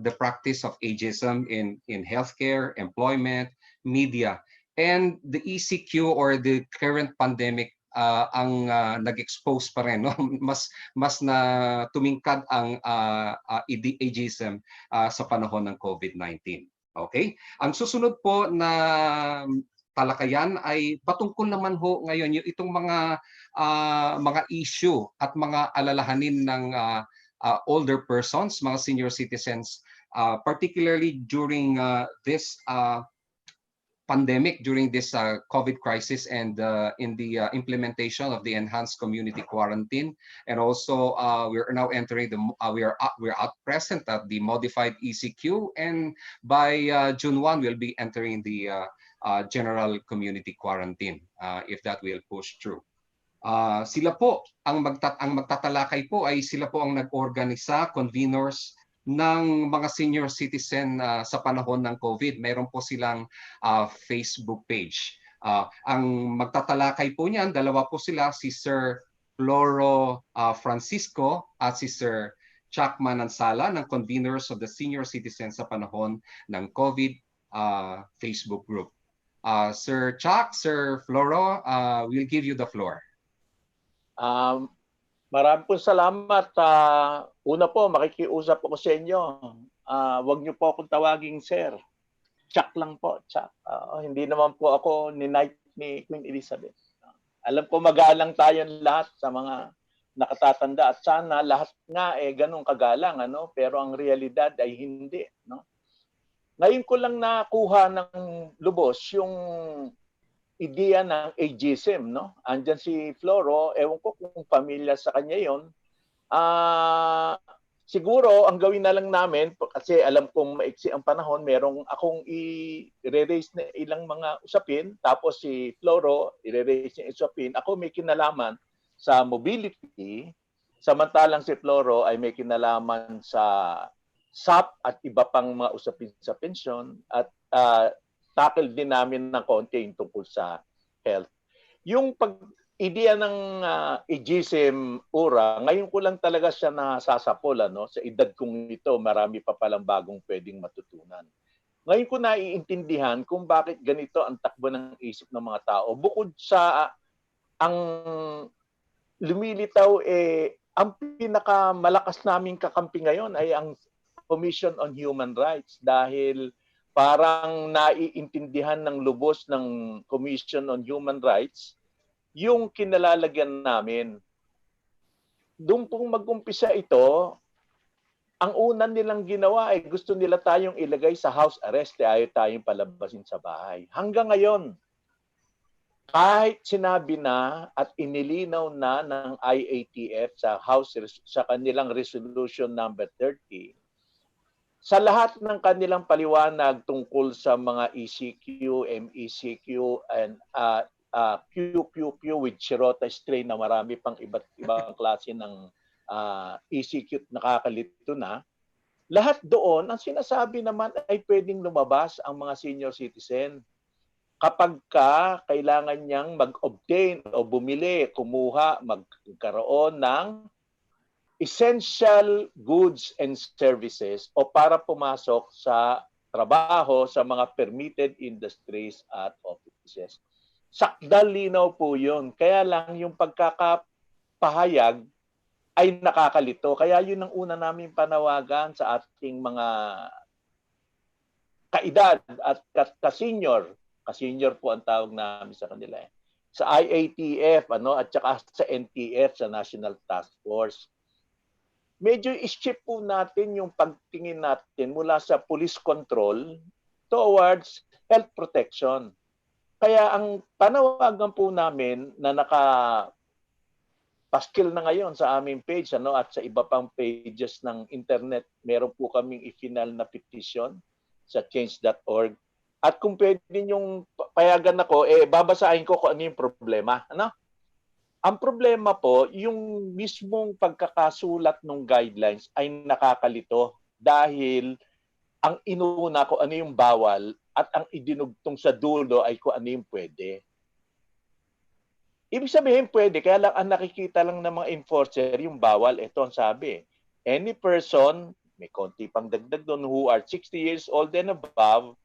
the practice of ageism in healthcare, employment, media, and the ECQ or the current pandemic ang nag-expose pa rin, no? mas na tumingkad ang ageism sa panahon ng COVID-19. Okay? Ang susunod po na talakayan ay patungkol naman ho ngayon yung itong mga issue at mga alalahanin ng older persons, mga senior citizens, particularly during this pandemic, during this COVID crisis, and in the implementation of the enhanced community quarantine. And also we're now entering we're out present at the modified ECQ, and by June 1 we'll be entering the general community quarantine if that will push through. Sila po ang magtatalakay po ay sila po ang nag-organisa, conveners ng mga senior citizen sa panahon ng COVID. Mayroon po silang Facebook page. Ang magtatalakay po niyan, dalawa po sila, si Sir Floro Francisco at si Sir Chuck Manansala ng conveners of the senior citizens sa panahon ng COVID Facebook group. Sir Chuck, Sir Floro, we'll give you the floor. Maraming po salamat. Una po, makikiusap ako sa inyo. Huwag niyo po akong tawaging sir. Chuck lang po, Chuck. Hindi naman po ako ni-knight ni Queen Elizabeth. Alam ko mag-aalang tayo lahat sa mga nakatatanda at sana lahat nga ganun kagalang, ano? Pero ang realidad ay hindi, no? Ngayon ko lang nakuha ng lubos yung ideya ng ageism, no? Andyan si Floro, ewan ko kung familiar sa kanya yon. Siguro, ang gawin na lang namin, kasi alam kong maiksi ang panahon, merong akong i-raise na ilang mga usapin, tapos si Floro, i-raise niya usapin. Ako may kinalaman sa mobility, samantalang si Floro ay may kinalaman sa SAP at iba pang mga usapin sa pensyon, at tackle din namin ng konti yung tungkol sa health. Yung pag-ideya ng ageism, ngayon ko lang talaga siya nasasapol. Sa edad kong ito, marami pa palang bagong pwedeng matutunan. Ngayon ko naiintindihan kung bakit ganito ang takbo ng isip ng mga tao. Bukod sa ang lumilitaw, ang pinakamalakas naming kakampi ngayon ay ang Commission on Human Rights, dahil parang naiintindihan ng lubos ng Commission on Human Rights yung kinalalagyan namin. Doon pong mag-umpisa ito, ang una nilang ginawa ay gusto nila tayong ilagay sa house arrest, ayaw tayong palabasin sa bahay. Hanggang ngayon, kahit sinabi na at inilinaw na ng IATF sa kanilang resolution number 30, sa lahat ng kanilang paliwanag tungkol sa mga ECQ, MECQ, and QQQ with Shirota strain na marami pang iba't ibang klase ng ECQ nakakalito na, lahat doon, ang sinasabi naman ay pwedeng lumabas ang mga senior citizen kapag kailangan niyang mag-obtain o bumili, kumuha, magkaroon ng essential goods and services o para pumasok sa trabaho sa mga permitted industries at offices. Sakdal linaw po yun. Kaya lang yung pagkakapahayag ay nakakalito. Kaya yun ang una namin panawagan sa ating mga kaedad at ka-senior. Ka-senior po ang tawag namin sa kanila. Sa IATF at saka sa NTF, sa National Task Force. Medyo i-shift po natin yung pagtingin natin mula sa police control towards health protection. Kaya ang panawagan po namin na naka-paskil na ngayon sa aming page at sa iba pang pages ng internet, meron po kaming i-final na petition sa change.org. At kung pwede yung payagan ako, babasahin ko kung ano yung problema. Ang problema po, yung mismong pagkakasulat ng guidelines ay nakakalito dahil ang inuna ko ano yung bawal at ang idinugtong sa dulo ay kung ano yung pwede. Ibig sabihin pwede, kaya lang ang nakikita lang ng mga enforcer yung bawal. Ito ang sabi, any person, may konti pang dagdag doon, who are 60 years old and above,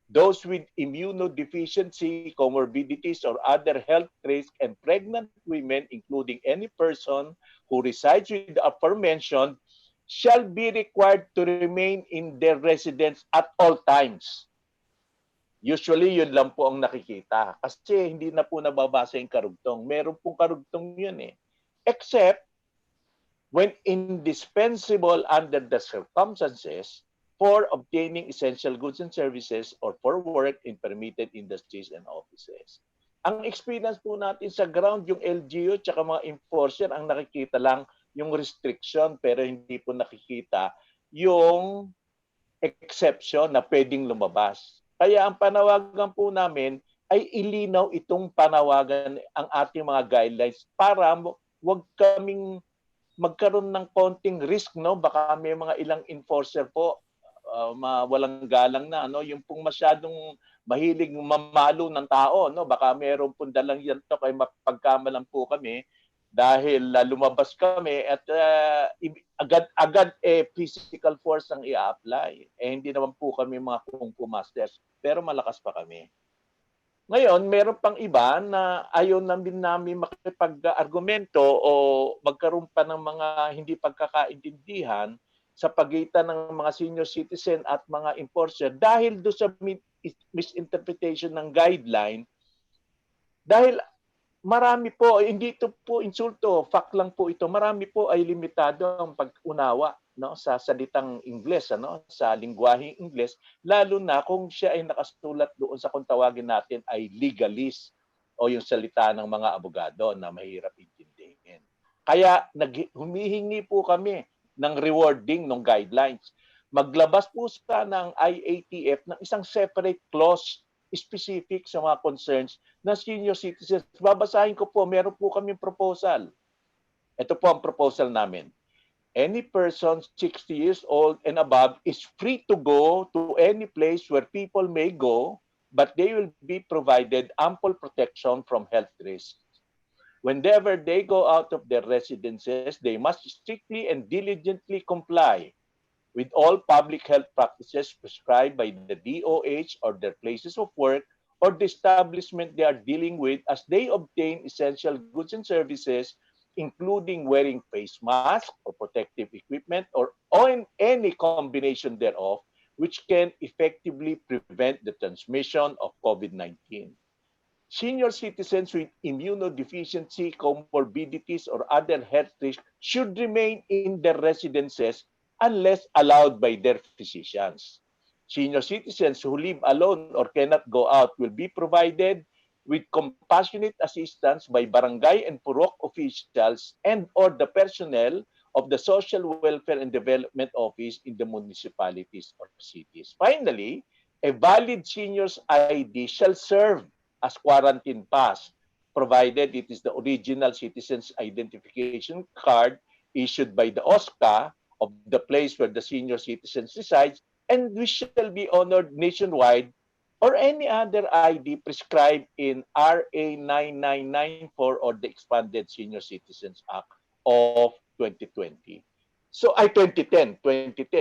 those with immunodeficiency, comorbidities, or other health risks, and pregnant women, including any person who resides with the aforementioned, shall be required to remain in their residence at all times. Usually, yun lang po ang nakikita. Kasi hindi na po nababasa yung karugtong. Meron pong karugtong yun Except when indispensable under the circumstances, for obtaining essential goods and services or for work in permitted industries and offices. Ang experience po natin sa ground, yung LGU at mga enforcer, ang nakikita lang yung restriction pero hindi po nakikita yung exception na pwedeng lumabas. Kaya ang panawagan po namin ay ilinaw itong panawagan ang ating mga guidelines para wag kaming magkaroon ng konting risk, no? Baka may mga ilang enforcer po walang galang na, no? Yung pong masyadong mahilig mamalo ng tao, no? Baka meron pong dalang yan to kay mapagkamalan po kami dahil lumabas kami at agad-agad physical force ang i-apply. Hindi naman po kami mga kung fu masters, pero malakas pa kami. Ngayon, meron pang iba na ayaw namin makipag-argumento o magkaroon pa ng mga hindi pagkakaintindihan sa pagitan ng mga senior citizen at mga enforcer dahil do sa misinterpretation ng guideline. Dahil marami po, hindi ito po insulto, fact lang po ito, marami po ay limitado ang pag-unawa, no, sa salitang Ingles, ano, sa lingwaheng Ingles, lalo na kung siya ay nakasulat doon sa kung tawagin natin ay legalist o yung salita ng mga abogado na mahirap intindihin. Kaya humihingi po kami ng rewarding ng guidelines. Maglabas po sana ng IATF ng isang separate clause specific sa mga concerns ng senior citizens. Babasahin ko po, meron po kaming proposal. Ito po ang proposal namin. Any person 60 years old and above is free to go to any place where people may go, but they will be provided ample protection from health risks. Whenever they go out of their residences, they must strictly and diligently comply with all public health practices prescribed by the DOH or their places of work or the establishment they are dealing with as they obtain essential goods and services, including wearing face masks or protective equipment or any combination thereof, which can effectively prevent the transmission of COVID-19. Senior citizens with immunodeficiency, comorbidities, or other health risks should remain in their residences unless allowed by their physicians. Senior citizens who live alone or cannot go out will be provided with compassionate assistance by barangay and purok officials and or the personnel of the Social Welfare and Development Office in the municipalities or cities. Finally, a valid senior's ID shall serve as quarantine pass, provided it is the original citizen's identification card issued by the OSCA of the place where the senior citizen resides and which shall be honored nationwide or any other ID prescribed in RA 9994 or the Expanded Senior Citizens Act of 2020. So ay 2010.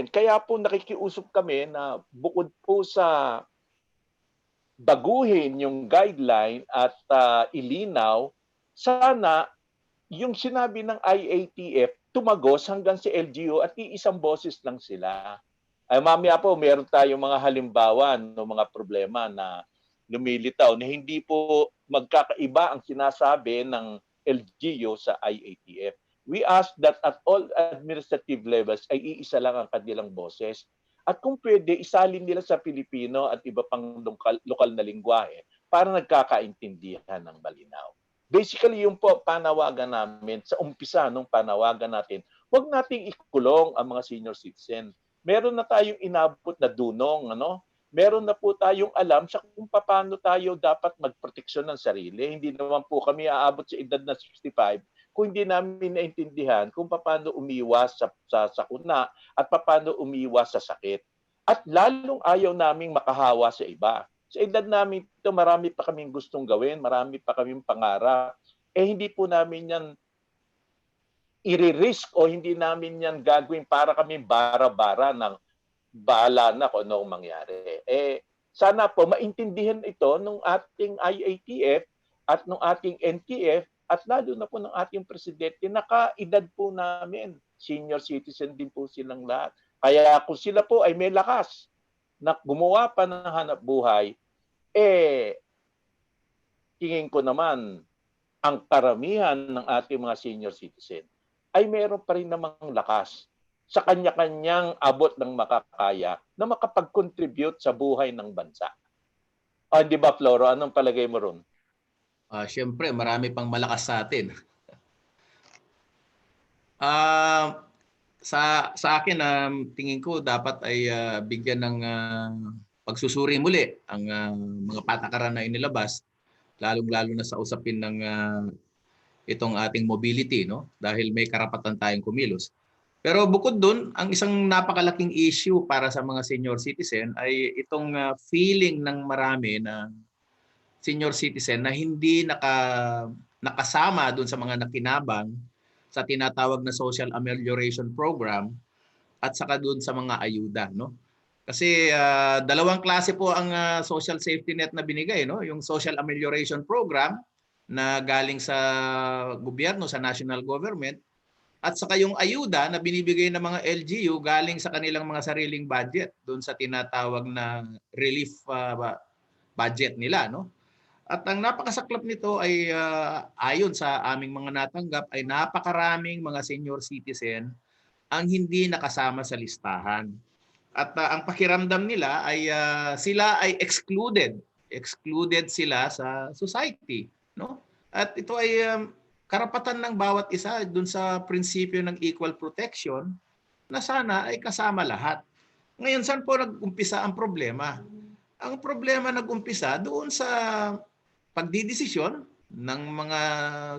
Kaya po nakikiusap kami na bukod po sa baguhin yung guideline at ilinaw, sana yung sinabi ng IATF tumagos hanggang si LGU at iisang boses lang sila. Ay mamaya po, meron tayong mga halimbawa ng mga problema na lumilitaw na hindi po magkakaiba ang sinasabi ng LGU sa IATF. We ask that at all administrative levels ay iisa lang ang kanilang boses. At kung pwede, isalin nila sa Pilipino at iba pang lokal na lingwahe para nagkakaintindihan ng malinaw. Basically, yung po panawagan namin sa umpisa nung panawagan natin, huwag nating ikulong ang mga senior citizen. Meron na tayong inabot na dunong, ano? Meron na po tayong alam sa kung paano tayo dapat magproteksyon ng sarili. Hindi naman po kami aabot sa edad na 65 kung hindi namin naintindihan kung paano umiwas sa sakuna at paano umiwas sa sakit. At lalong ayaw naming makahawa sa iba. Sa edad namin ito, marami pa kaming gustong gawin, marami pa kaming pangarap. Hindi po namin yan i-risk o hindi namin yan gagawin para kami bara-bara ng bahala na kung anong mangyari. Sana po maintindihan ito ng ating IATF at ng ating NTF at lalo na po ng ating presidente. Naka-edad po namin. Senior citizen din po silang lahat. Kaya kung sila po ay may lakas na gumawa pa ng hanap buhay, tingin ko naman ang karamihan ng ating mga senior citizen ay meron pa rin namang lakas sa kanya-kanyang abot ng makakaya na makapag-contribute sa buhay ng bansa. Di ba, Floro? Anong palagay mo ron? Siyempre, marami pang malakas sa atin. Sa akin, tingin ko dapat ay bigyan ng pagsusuri muli ang mga patakaran na inilabas, lalong-lalo na sa usapin ng itong ating mobility, no? Dahil may karapatan tayong kumilos. Pero bukod doon, ang isang napakalaking issue para sa mga senior citizen ay itong feeling ng marami na senior citizen na hindi nakasama doon sa mga nakinabang sa tinatawag na social amelioration program at saka doon sa mga ayuda, no? Kasi dalawang klase po ang social safety net na binigay, no? Yung social amelioration program na galing sa gobyerno, sa national government, at saka yung ayuda na binibigay ng mga LGU galing sa kanilang mga sariling budget doon sa tinatawag na relief budget nila, no? At ang napakasaklap nito ay ayon sa aming mga natanggap ay napakaraming mga senior citizen ang hindi nakasama sa listahan. At ang pakiramdam nila ay sila ay excluded sila sa society, no? At ito ay karapatan ng bawat isa dun sa prinsipyo ng equal protection na sana ay kasama lahat. Ngayon, saan po nag-umpisa ang problema? Ang problema nag-umpisa doon sa pagdidesisyon ng mga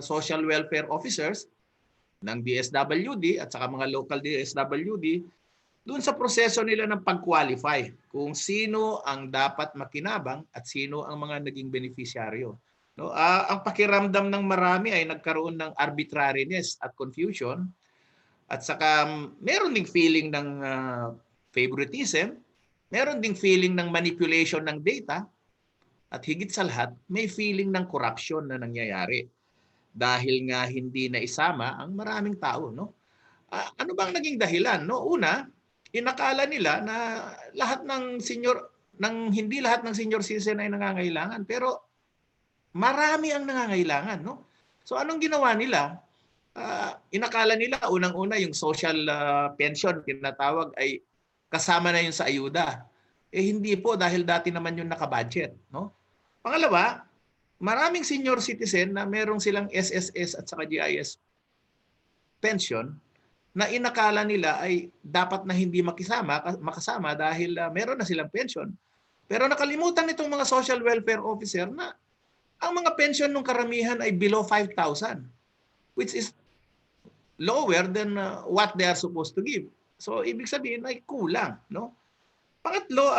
social welfare officers ng DSWD at saka mga local DSWD doon sa proseso nila ng pag-qualify kung sino ang dapat makinabang at sino ang mga naging beneficiaryo. No, ang pakiramdam ng marami ay nagkaroon ng arbitrariness at confusion at saka meron ding feeling ng favoritism, meron ding feeling ng manipulation ng data at higit sa lahat may feeling ng corruption na nangyayari dahil nga hindi na isama ang maraming tao, no? Ano bang naging dahilan, no? Una, inakala nila na hindi lahat ng senior citizen ay nangangailangan, pero marami ang nangangailangan, no? So anong ginawa nila? Inakala nila unang-una yung social pension tinatawag ay kasama na yun sa ayuda. Hindi po dahil dati naman yung nakabudget, no? Pangalawa, maraming senior citizen na merong silang SSS at saka GIS pension na inakala nila ay dapat na hindi makasama dahil meron na silang pension. Pero nakalimutan nitong mga social welfare officer na ang mga pension ng karamihan ay below 5,000, which is lower than what they are supposed to give. So ibig sabihin ay kulang, no? Pangatlo,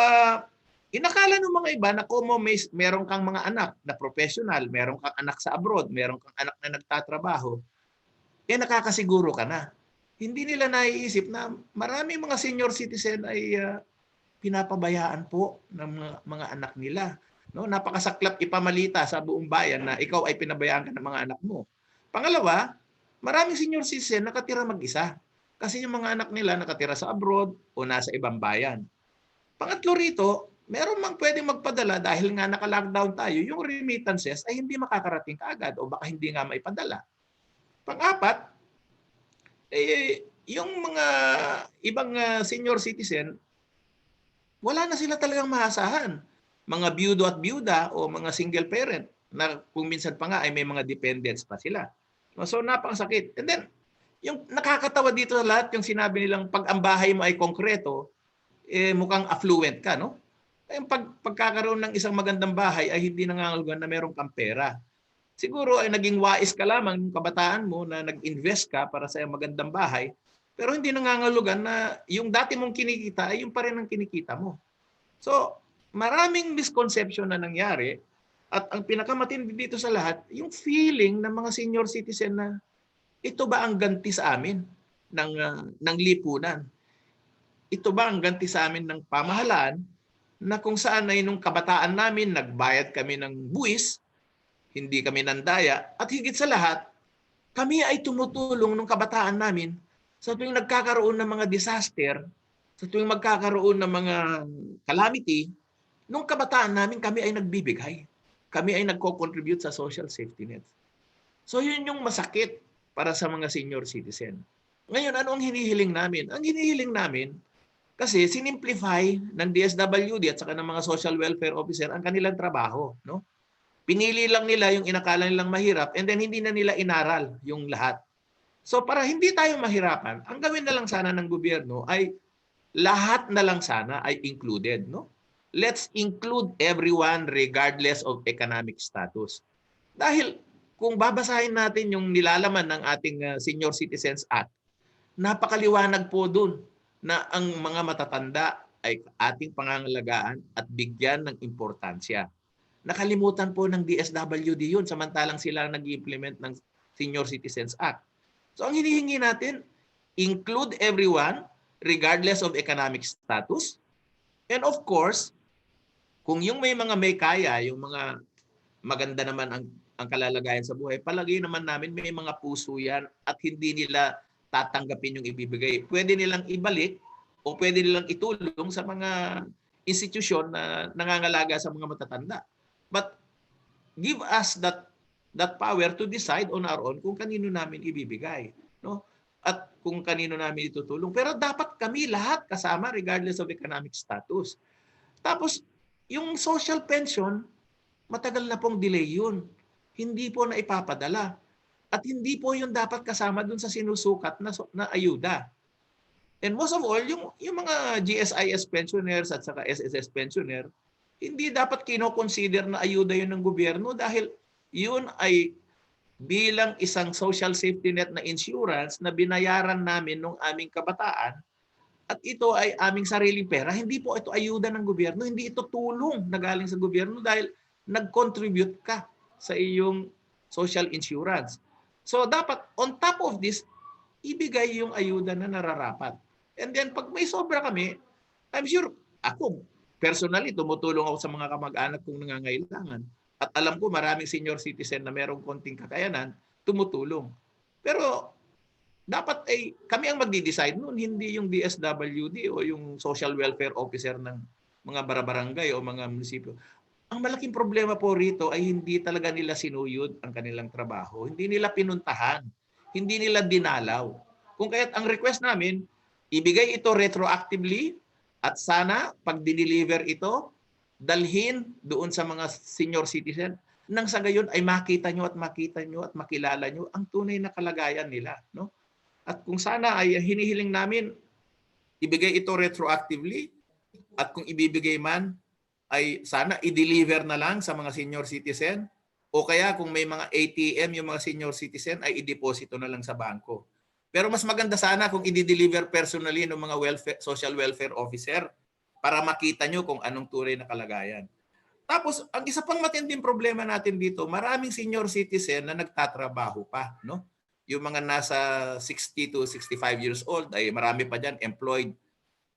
inakala ng mga iba na kung meron kang mga anak na professional, meron kang anak sa abroad, meron kang anak na nagtatrabaho, nakakasiguro ka na. Hindi nila naiisip na maraming mga senior citizen ay pinapabayaan po ng mga anak nila. No, napakasaklap ipamalita sa buong bayan na ikaw ay pinabayaan ka ng mga anak mo. Pangalawa, maraming senior citizen nakatira mag-isa kasi yung mga anak nila nakatira sa abroad o nasa ibang bayan. Pangatlo rito, meron mang pwedeng magpadala dahil nga naka-lockdown tayo, yung remittances ay hindi makakarating kaagad o baka hindi nga maipadala. Pang-apat, yung mga ibang senior citizen, wala na sila talagang maasahan. Mga byudo at byuda o mga single parent na kung minsan pa nga ay may mga dependents pa sila. So napakasakit. And then, yung nakakatawa dito sa lahat, yung sinabi nilang pag ang bahay mo ay konkreto, mukhang affluent ka, no? Yung pagkakaroon ng isang magandang bahay ay hindi nangangahulugan na meron kang pera. Siguro ay naging wais ka lamang ng kabataan mo na nag-invest ka para sa magandang bahay, pero hindi nangangahulugan na yung dati mong kinikita ay yung pa rin ang kinikita mo. So, maraming misconception na nangyari at ang pinakamatindi dito sa lahat, yung feeling ng mga senior citizen na ito ba ang ganti sa amin ng lipunan? Ito ba ang ganti sa amin ng pamahalaan na kung saan ay nung kabataan namin nagbayad kami ng buwis, hindi kami nandaya, at higit sa lahat, kami ay tumutulong nung kabataan namin sa tuwing nagkakaroon ng mga disaster, sa tuwing magkakaroon ng mga calamity, nung kabataan namin kami ay nagbibigay. Kami ay nagko-contribute sa social safety net. So yun yung masakit para sa mga senior citizen. Ngayon, ano ang hinihiling namin? Ang hinihiling namin, kasi sinimplify ng DSWD at saka ng mga social welfare officer ang kanilang trabaho, no? Pinili lang nila yung inakala nilang mahirap and then hindi na nila inaral yung lahat. So para hindi tayo mahirapan, ang gawin na lang sana ng gobyerno ay lahat na lang sana ay included, no? Let's include everyone regardless of economic status. Dahil kung babasahin natin yung nilalaman ng ating Senior Citizens Act, napakaliwanag po dun na ang mga matatanda ay ating pangangalagaan at bigyan ng importansya. Nakalimutan po ng DSWD yun samantalang sila nag-implement ng Senior Citizens Act. So ang hinihingi natin, include everyone regardless of economic status. And of course, kung yung may mga may kaya, yung mga maganda naman ang kalalagayan sa buhay, palagi naman namin may mga puso yan at hindi nila tatanggapin yung ibibigay. Pwede nilang ibalik o pwede nilang itulong sa mga institusyon na nangangalaga sa mga matatanda. But give us that power to decide on our own kung kanino namin ibibigay, no? At kung kanino namin itutulong. Pero dapat kami lahat kasama regardless of economic status. Tapos yung social pension, matagal na pong delay yun. Hindi po na ipapadala. At hindi po yun dapat kasama dun sa sinusukat na ayuda. And most of all, yung mga GSIS pensioners at saka SSS pensioner, hindi dapat kino-consider na ayuda yun ng gobyerno dahil yun ay bilang isang social safety net na insurance na binayaran namin nung aming kabataan at ito ay aming sariling pera. Hindi po ito ayuda ng gobyerno, hindi ito tulong na galing sa gobyerno dahil nag-contribute ka sa iyong social insurance. So dapat on top of this, ibigay yung ayuda na nararapat. And then pag may sobra kami, I'm sure ako personally tumutulong ako sa mga kamag-anak kong nangangailangan. At alam ko maraming senior citizen na merong konting kakayanan, tumutulong. Pero dapat ay kami ang magdi-decide noon, hindi yung DSWD o yung social welfare officer ng mga barangay o mga munisipyo. Ang malaking problema po rito ay hindi talaga nila sinuyod ang kanilang trabaho. Hindi nila pinuntahan. Hindi nila dinalaw. Kung kaya't ang request namin, ibigay ito retroactively at sana pag dineliver ito, dalhin doon sa mga senior citizen nang sa gayon ay makita nyo at makilala nyo ang tunay na kalagayan nila. No? At kung sana ay hinihiling namin, ibigay ito retroactively at kung ibibigay man, ay sana i-deliver na lang sa mga senior citizen o kaya kung may mga ATM yung mga senior citizen ay i-deposito na lang sa bangko. Pero mas maganda sana kung i-deliver personally ng mga social welfare officer para makita nyo kung anong tunay na kalagayan. Tapos, ang isa pang matinding problema natin dito, maraming senior citizen na nagtatrabaho pa. No? Yung mga nasa 60 to 65 years old, ay marami pa dyan employed.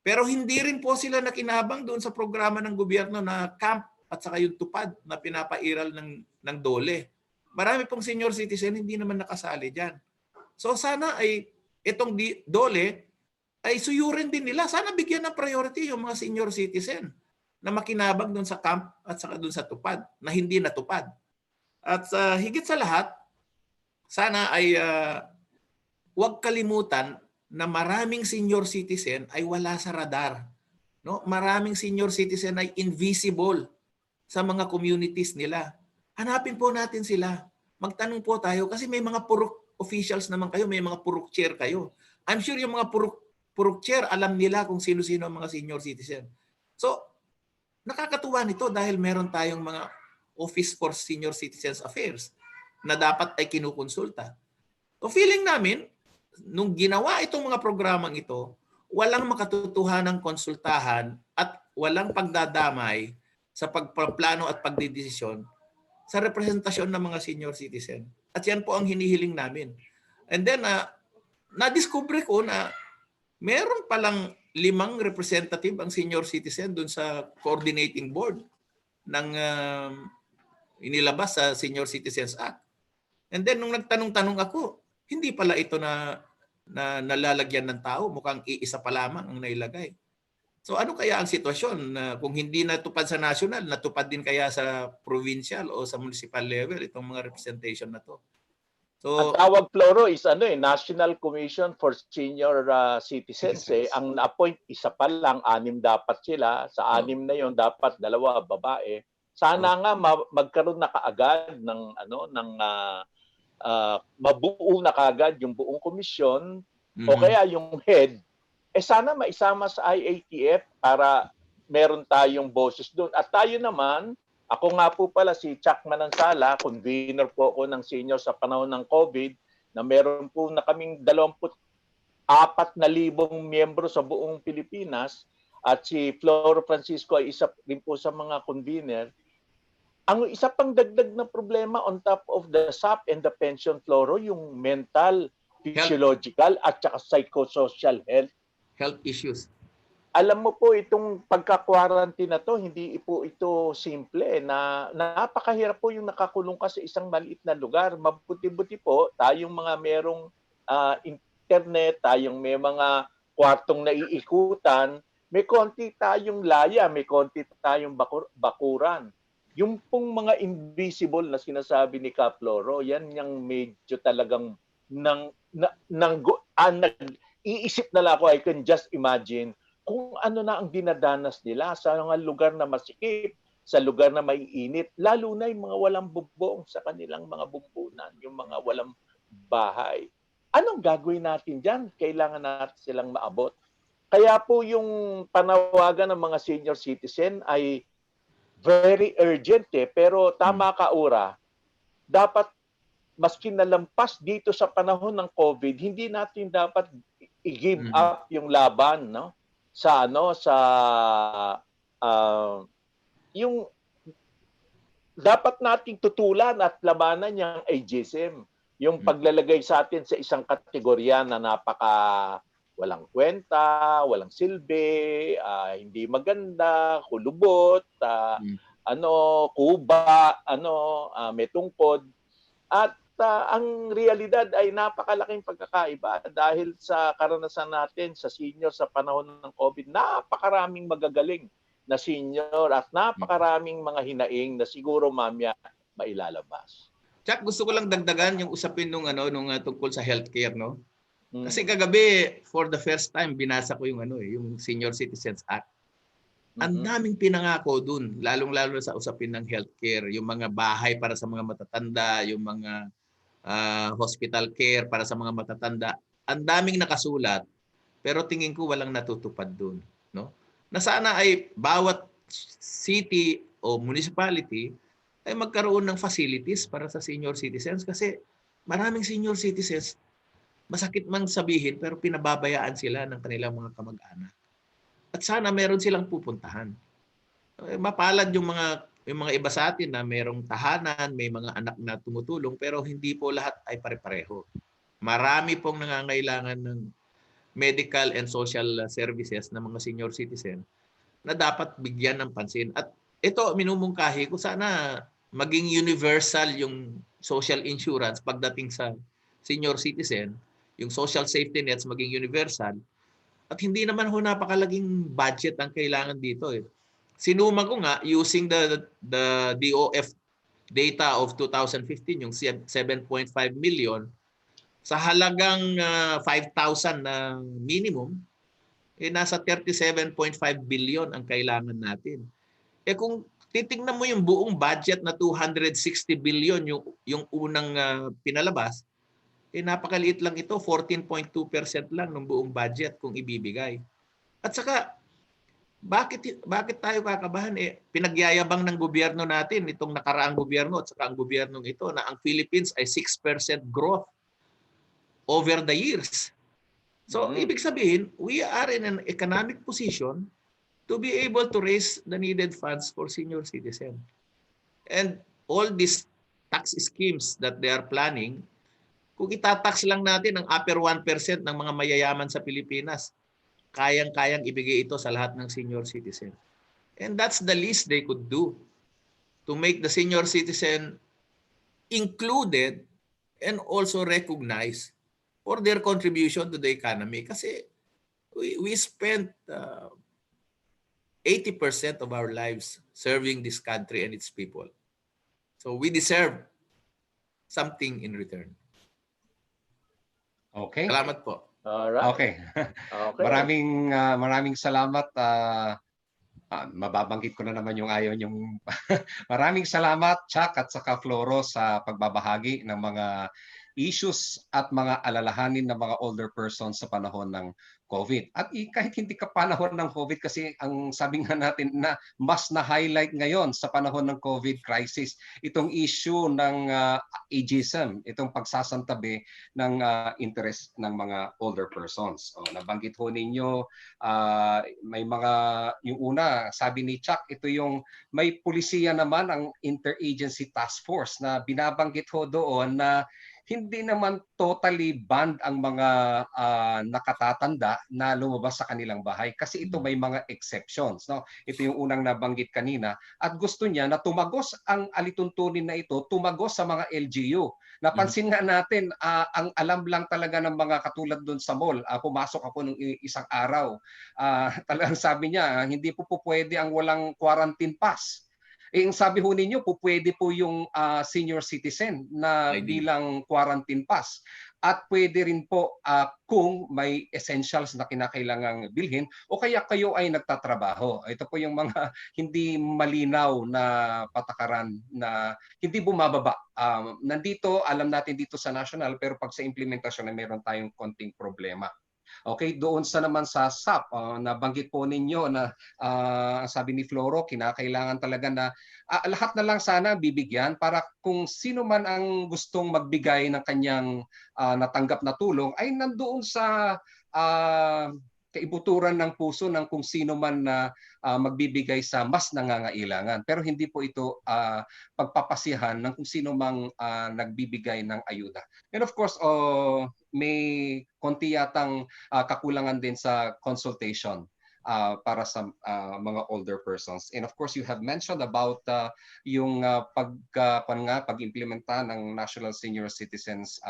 Pero hindi rin po sila nakinabang doon sa programa ng gobyerno na camp at saka yung tupad na pinapairal ng DOLE. Marami pong senior citizen hindi naman nakasali dyan. So sana ay itong DOLE ay suyurin din nila. Sana bigyan ng priority yung mga senior citizen na makinabang doon sa camp at saka doon sa tupad na hindi natupad. At higit sa lahat, sana ay huwag kalimutan na maraming senior citizen ay wala sa radar. No? Maraming senior citizen ay invisible sa mga communities nila. Hanapin po natin sila. Magtanong po tayo kasi may mga purok officials naman kayo, may mga purok chair kayo. I'm sure yung mga purok chair, alam nila kung sino-sino ang mga senior citizen. So, nakakatuwa nito dahil meron tayong mga Office for Senior Citizens Affairs na dapat ay kinukonsulta. So, feeling namin, nung ginawa itong mga programang ito, walang makatotohanang konsultahan at walang pagdadamay sa pagpaplano at pagdidesisyon sa representasyon ng mga senior citizen. At yan po ang hinihiling namin. And then, na-discover ko na meron palang 5 representative ang senior citizen dun sa coordinating board ng inilabas sa Senior Citizens Act. And then, nung nagtanong-tanong ako, hindi pala ito na nalalagyan ng tao, mukhang iisa pa lamang ang nailagay. So ano kaya ang sitwasyon na kung hindi natupad sa national, natupad din kaya sa provincial o sa municipal level itong mga representation na to? So ang tawag Floro is National Commission for Senior Citizens. Ang na-appoint isa pa lang, 6 dapat sila. Sa 6 na 'yon dapat 2 babae. Sana nga magkaroon na kaagad ng mabuo na kagad yung buong komisyon o kaya yung head, sana maisama sa IATF para meron tayong boses doon. At tayo naman, Ako nga po pala si Chuck Manansala, convener po ako ng senior sa panahon ng COVID, na meron po na kaming 24,000 miyembro sa buong Pilipinas, at si Floro Francisco ay isa rin po sa mga convener. Ang isa pang dagdag na problema on top of the SAP and the pension, Floro, yung mental, physiological at saka psychosocial Health issues. Alam mo po, itong pagka-quarantine na to, hindi po ito simple, na napakahirap po yung nakakulong ka sa isang maliit na lugar. Mabuti-buti po, tayong mga merong internet, tayong may mga kwartong naiikutan, may konti tayong laya, may konti tayong bakuran. Yung pong mga invisible na sinasabi ni Kaploro, yan yung medyo talagang iisip na lang ako, I can just imagine kung ano na ang dinadanas nila sa mga lugar na masikip, sa lugar na maiinit, lalo na yung mga walang bubong sa kanilang mga bumbunan, yung mga walang bahay. Anong gagawin natin dyan? Kailangan natin silang maabot. Kaya po yung panawagan ng mga senior citizen ay very urgent pero tama ka, Ura. Dapat maski nalampas dito sa panahon ng COVID, hindi natin dapat i-give up yung laban, no? Sa yung dapat nating tutulan at labanan yung ageism, yung paglalagay sa atin sa isang kategorya na napaka walang kwenta, walang silbi, hindi maganda, kulubot, kuba, may tungkod. At ang realidad ay napakalaking pagkakaiba dahil sa karanasan natin sa senior sa panahon ng COVID, napakaraming magagaling na senior at napakaraming mga hinaing na siguro mamaya mailalabas. Chuck, gusto ko lang dagdagan yung usapin nung tungkol sa healthcare, no? Kasi kagabi, for the first time, binasa ko yung Senior Citizens Act. Ang daming pinangako dun, lalong-lalo sa usapin ng healthcare, yung mga bahay para sa mga matatanda, yung mga hospital care para sa mga matatanda. Ang daming nakasulat, pero tingin ko walang natutupad dun, no? Na sana ay bawat city o municipality ay magkaroon ng facilities para sa senior citizens, kasi maraming senior citizens, masakit man sabihin, pero pinababayaan sila ng kanilang mga kamag-anak. At sana meron silang pupuntahan. Mapalad yung mga iba sa atin na mayroong tahanan, may mga anak na tumutulong, pero hindi po lahat ay pare-pareho. Marami pong nangangailangan ng medical and social services ng mga senior citizen na dapat bigyan ng pansin. At ito, minumungkahi ko, sana maging universal yung social insurance pagdating sa senior citizen, yung social safety nets maging universal. At hindi naman ho napakalaging budget ang kailangan dito. Sinuma ko nga using the DOF data of 2015, yung 7.5 million, sa halagang 5,000 na minimum, nasa 37.5 billion ang kailangan natin. Kung titingnan mo yung buong budget na 260 billion yung unang pinalabas, napakaliit lang ito, 14.2% lang ng buong budget kung ibibigay. At saka, bakit tayo kakabahan? Pinagyayabang ng gobyerno natin, itong nakaraang gobyerno at saka ang gobyernong ito, na ang Philippines ay 6% growth over the years. So, ibig sabihin, we are in an economic position to be able to raise the needed funds for senior citizens. And all these tax schemes that they are planning, kung itatax lang natin ang upper 1% ng mga mayayaman sa Pilipinas, kayang-kayang ibigay ito sa lahat ng senior citizen. And that's the least they could do to make the senior citizen included and also recognized for their contribution to the economy. Kasi we spent 80% of our lives serving this country and its people. So we deserve something in return. Okay. Salamat po. Alright. Okay. Maraming salamat. Mababanggit ko na naman yung ayaw yung maraming salamat, Chuck at saka Floro, sa pagbabahagi ng mga issues at mga alalahanin ng mga older persons sa panahon ng COVID. At kahit hindi ka panahon ng COVID, kasi ang sabi nga natin na mas na-highlight ngayon sa panahon ng COVID crisis, itong issue ng ageism, itong pagsasantabi ng interest ng mga older persons. Nabanggit ho ninyo, may mga, yung una, sabi ni Chuck, ito yung may pulisiya naman ang Interagency Task Force na binabanggit ho doon na hindi naman totally banned ang mga nakatatanda na lumabas sa kanilang bahay kasi ito may mga exceptions. No? Ito yung unang nabanggit kanina at gusto niya na tumagos ang alituntunin na ito, tumagos sa mga LGU. Napansin nga natin, ang alam lang talaga ng mga katulad doon sa mall, pumasok ako nung isang araw, talagang sabi niya, hindi po pwede ang walang quarantine pass. Ang sabi ho ninyo, pwede po yung senior citizen na bilang quarantine pass. At pwede rin po kung may essentials na kinakailangang bilhin o kaya kayo ay nagtatrabaho. Ito po yung mga hindi malinaw na patakaran na hindi bumababa. Nandito, alam natin dito sa national, pero pag sa implementasyon na meron tayong konting problema. Okay, doon sa naman sa SAP, nabanggit po ninyo na sabi ni Floro, kinakailangan talaga na lahat na lang sana bibigyan para kung sino man ang gustong magbigay ng kanyang natanggap na tulong ay nandoon sa kaibuturan ng puso ng kung sino man na magbibigay sa mas nangangailangan. Pero hindi po ito pagpapasihan ng kung sino mang nagbibigay ng ayuda. And of course, may konti yatang kakulangan din sa consultation para sa mga older persons. And of course, you have mentioned about yung pag-implementa ng National Senior Citizens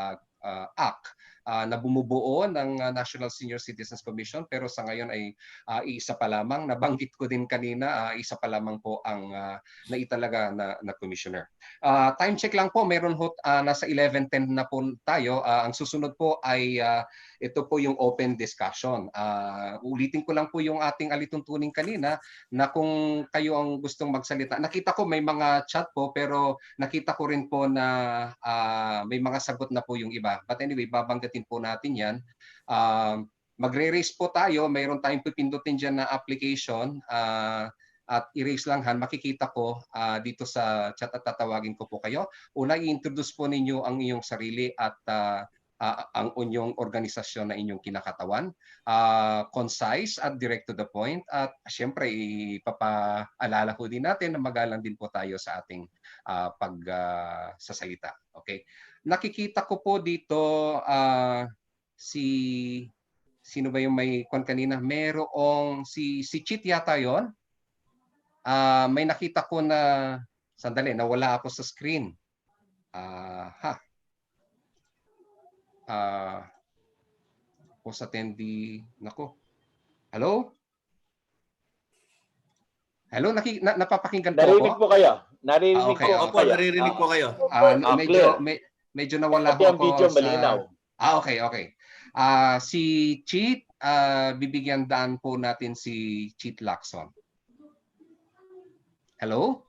Act na bumubuo ng National Senior Citizens Commission, pero sa ngayon ay isa pa lamang. Nabanggit ko din kanina, isa pa lamang po ang naitalaga na commissioner. Time check lang po, meron nasa 11:10 na po tayo. Ang susunod po ay ito po yung open discussion. Ulitin ko lang po yung ating alituntunin kanina na kung kayo ang gustong magsalita. Nakita ko may mga chat po, pero nakita ko rin po na may mga sagot na po yung iba. But anyway, babanggatin po natin yan. Magre-raise po tayo. Mayroon tayong pipindutin dyan na application. At i-raise lang han, makikita ko dito sa chat at tatawagin ko po kayo. Una, i-introduce po ninyo ang iyong sarili at ang inyong organisasyon na inyong kinakatawan. Concise at direct to the point. At syempre, ipapaalala ko din natin na magalang din po tayo sa ating pagsasalita. Okay? Nakikita ko po dito sino ba yung may kanina? Merong si Chit yata yon. May nakita ko na sandali, nawala ako sa screen. Post attendee, nako. Hello? Hello, napapakinggan po ako? Narinig po kayo? Narinig okay, po Opo, kayo? naririnig po kayo. Medyo nawala Pati ang ako video sa... malinaw. Okay. Si Cheat, bibigyan daan po natin si Cheat Lacson. Hello?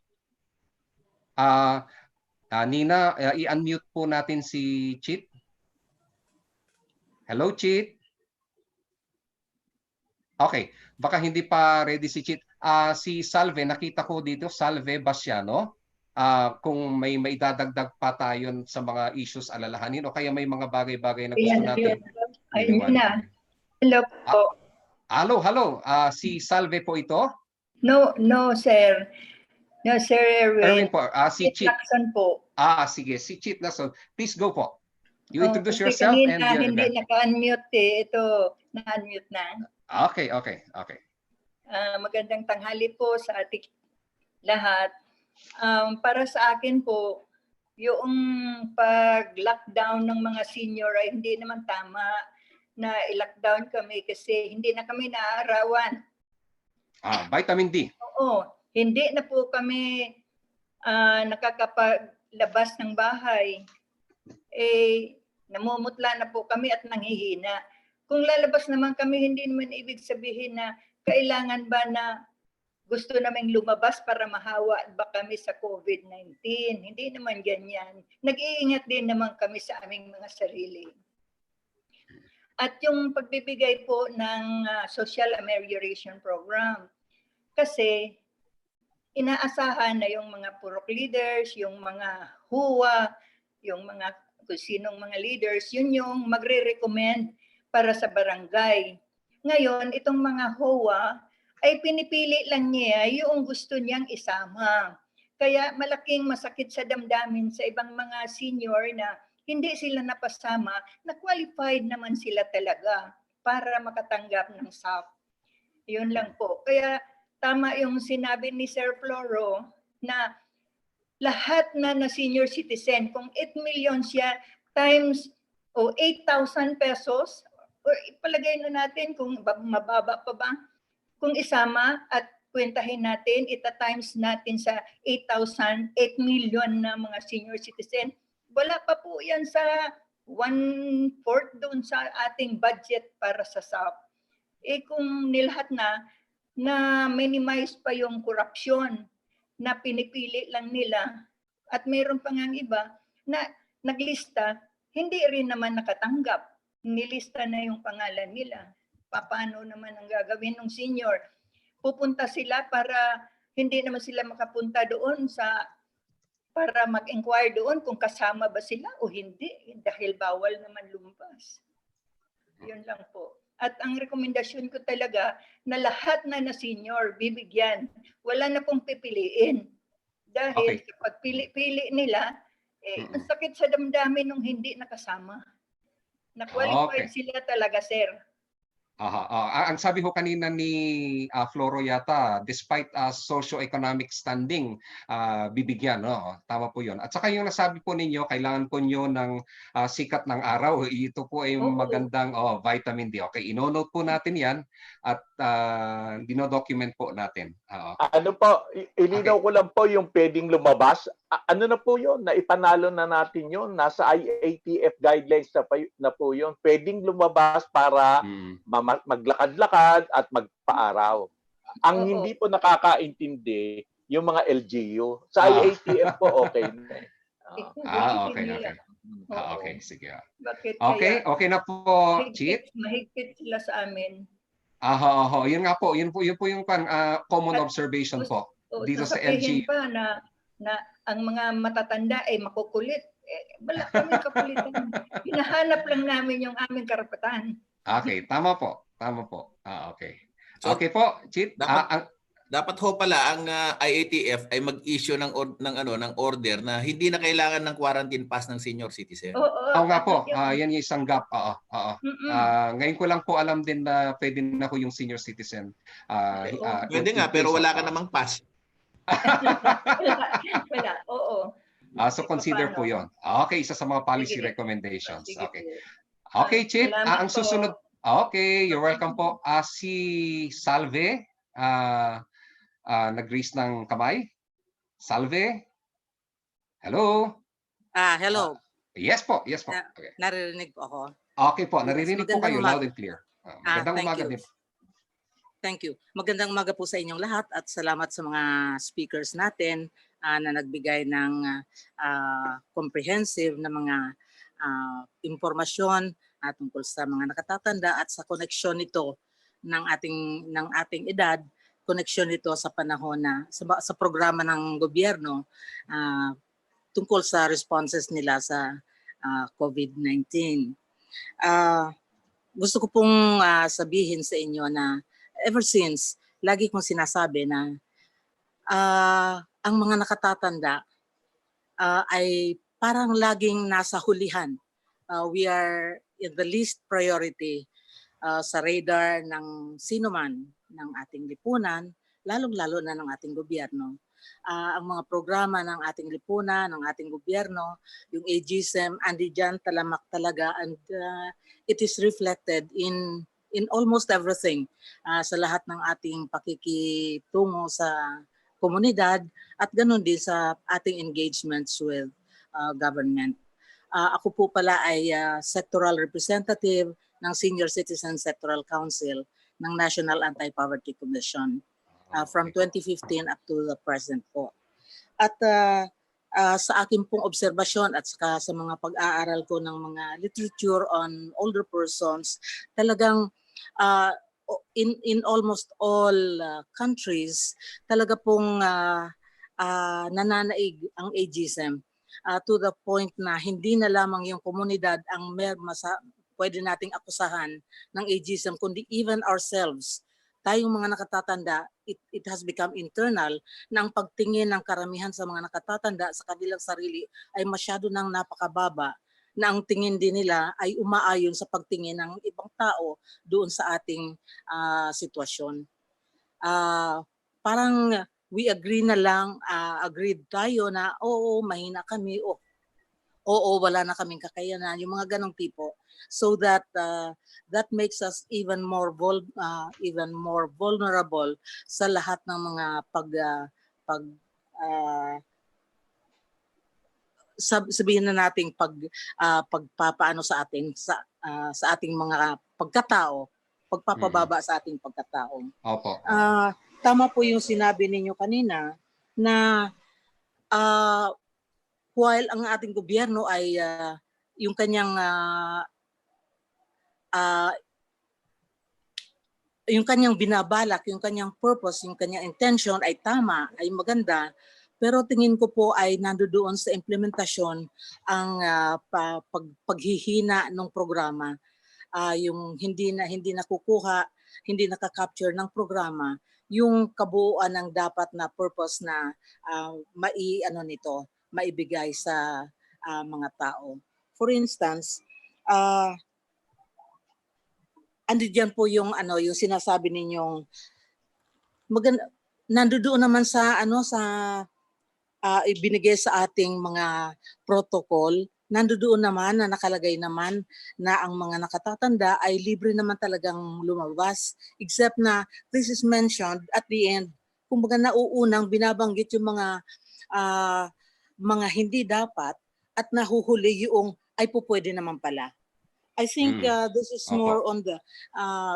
Nina, i-unmute po natin si Cheat. Hello, Cheat? Okay, baka hindi pa ready si Cheat. Si Salve, nakita ko dito, Salve Basiano. Kung may dadagdag pa tayo sa mga issues alalahanin o kaya may mga bagay-bagay na gusto natin. Ayun na. Hello po. Hello. Si Salve po ito? No, sir. No, Sir Erwin Erwin. po. Si Cheat. Lacson po. Sige. Si Cheat Lacson. Please go po. You introduce kasi yourself and kanina, hindi naka-unmute Ito, na-unmute na. Okay. Magandang tanghali po sa ating lahat. Para sa akin po, yung pag-lockdown ng mga senior ay hindi naman tama na i-lockdown kami kasi hindi na kami naaarawan. Vitamin D. Oo, hindi na po kami nakakapaglabas ng bahay. Namumutla na po kami at nanghihina. Kung lalabas naman kami, hindi naman ibig sabihin na kailangan ba na gusto naming lumabas para mahawa ba kami sa COVID-19. Hindi naman ganyan. Nag-iingat din naman kami sa aming mga sarili. At yung pagbibigay po ng social amelioration program. Kasi inaasahan na yung mga purok leaders, yung mga HUA, yung mga kung sinong mga leaders, yun yung magre-recommend para sa barangay. Ngayon, itong mga HUA ay pinipili lang niya yung gusto niyang isama. Kaya malaking masakit sa damdamin sa ibang mga senior na hindi sila napasama, na qualified naman sila talaga para makatanggap ng SAP. Yun lang po. Kaya tama yung sinabi ni Sir Floro na lahat na senior citizen, kung 8 million siya times 8,000 pesos, o ipalagay na natin kung mababa pa ba, kung isama at kwentahin natin, ita-times natin sa 8,000, 8 million na mga senior citizen, wala pa po yan sa 1/4 doon sa ating budget para sa SAP. Kung nilahat na minimize pa yung korupsyon, na pinipili lang nila, at mayroon pa ngang iba na naglista, hindi rin naman nakatanggap. Nilista na yung pangalan nila. Paano naman ang gagawin ng senior? Pupunta sila para hindi naman sila makapunta doon para mag-inquire doon kung kasama ba sila o hindi, dahil bawal naman lumabas. Yun lang po. At ang rekomendasyon ko talaga na lahat na senior bibigyan. Wala na pong pipiliin. Dahil sa pagpili-pili nila, ang sakit sa damdamin nung hindi nakasama. Na-qualified sila talaga, sir. Ang sabi ko kanina ni Floro yata, despite socio-economic standing, bibigyan. No? Tama po yun. At saka yung nasabi po ninyo, kailangan po nyo ng sikat ng araw. Ito po ay magandang vitamin D. Okay, ino-note po natin yan at dino-document po natin. Ano po, ilinaw ko lang po yung pwedeng lumabas. Ano na po yun? Naipanalo na natin yun. Nasa IATF guidelines na po yun. Pwedeng lumabas para maglakad-lakad at magpaaraw. Ang hindi po nakakaintindi, yung mga LGU. Sa IATF po, okay na. Okay. Okay, sige. Bakit okay na po, Chief. Mahigpit sila sa amin. Yun nga po, yun po yung common observation po dito sa LGU. Pa na ang mga matatanda ay makukulit. Wala kaming kakulitan. Hinahanap lang namin yung aming karapatan. Okay, tama po. Okay. Okay po, Chief. Dapat ho pala ang IATF ay mag-issue ng order na hindi na kailangan ng quarantine pass ng senior citizen. Oo nga po. Yan yung isang gap. Ngayon ko lang po alam din na pwede na ko yung senior citizen. Pwede nga, pero wala ka namang pass. Wala. Oo. So consider po yon. Okay, isa sa mga policy recommendations. Okay, Chief. Ang susunod. Okay, you're welcome po. Si Salve, nag-raise ng kamay. Salve? Hello? Hello. Yes po. Okay. Naririnig po ako. Okay po, naririnig po kayo loud and clear. Magandang umaga din. Thank you. Magandang umaga po sa inyong lahat at salamat sa mga speakers natin na nagbigay ng comprehensive na mga impormasyon tungkol sa mga nakatatanda at sa koneksyon nito ng ating edad, koneksyon nito sa panahon na sa programa ng gobyerno tungkol sa responses nila sa COVID-19. Gusto ko pong sabihin sa inyo na ever since, lagi kong sinasabi na ang mga nakatatanda ay parang laging nasa hulihan. We are in the least priority sa radar ng sino man ng ating lipunan, lalong-lalo na ng ating gobyerno. Ang mga programa ng ating lipunan, ng ating gobyerno, yung ageism, andiyan talamak talaga, and it is reflected in almost everything sa lahat ng ating pakikitungo sa komunidad at ganoon din sa ating engagements with government. Ako po pala ay sectoral representative ng Senior Citizen Sectoral Council ng National Anti-Poverty Commission. from 2015 up to the present po. At sa akin pong obserbasyon at saka sa mga pag-aaral ko ng mga literature on older persons, talagang in almost all countries, talaga pong nananaig ang ageism to the point na hindi na lamang yung komunidad ang pwede nating akusahan ng ageism, kundi even ourselves. Tayong mga nakatatanda, it has become internal na ang pagtingin ng karamihan sa mga nakatatanda sa kanilang sarili ay masyado nang napakababa, na ang tingin din nila ay umaayon sa pagtingin ng ibang tao doon sa ating sitwasyon. Parang we agree na lang, agreed tayo na oo, mahina kami, oo, wala na kaming kakayanan, yung mga ganong tipo. So that makes us even more vulnerable sa lahat ng mga sabihin na nating pagpapaano sa atin sa ating mga pagkatao, pagpapababa sa ating pagkatao. Opo. Tama po yung sinabi ninyo kanina na while ang ating gobyerno ay yung kanyang binabalak, yung kanyang purpose, yung kanyang intention ay tama, ay maganda, pero tingin ko po ay nandoon sa implementasyon ang paghihina ng programa, yung hindi nakukuha, hindi nakaka-capture ng programa yung kabuuan ng dapat na purpose na maibigay sa mga tao. For instance, andiyan po yung sinasabi ninyong nandoon naman sa ibinigay sa ating mga protocol, nandoon naman na nakalagay naman na ang mga nakatatanda ay libre naman talagang lumabas, except na this is mentioned at the end, kumbaga nauunang binabanggit yung mga hindi dapat at nahuhuli yung ay po pwede naman pala. I think this is more on the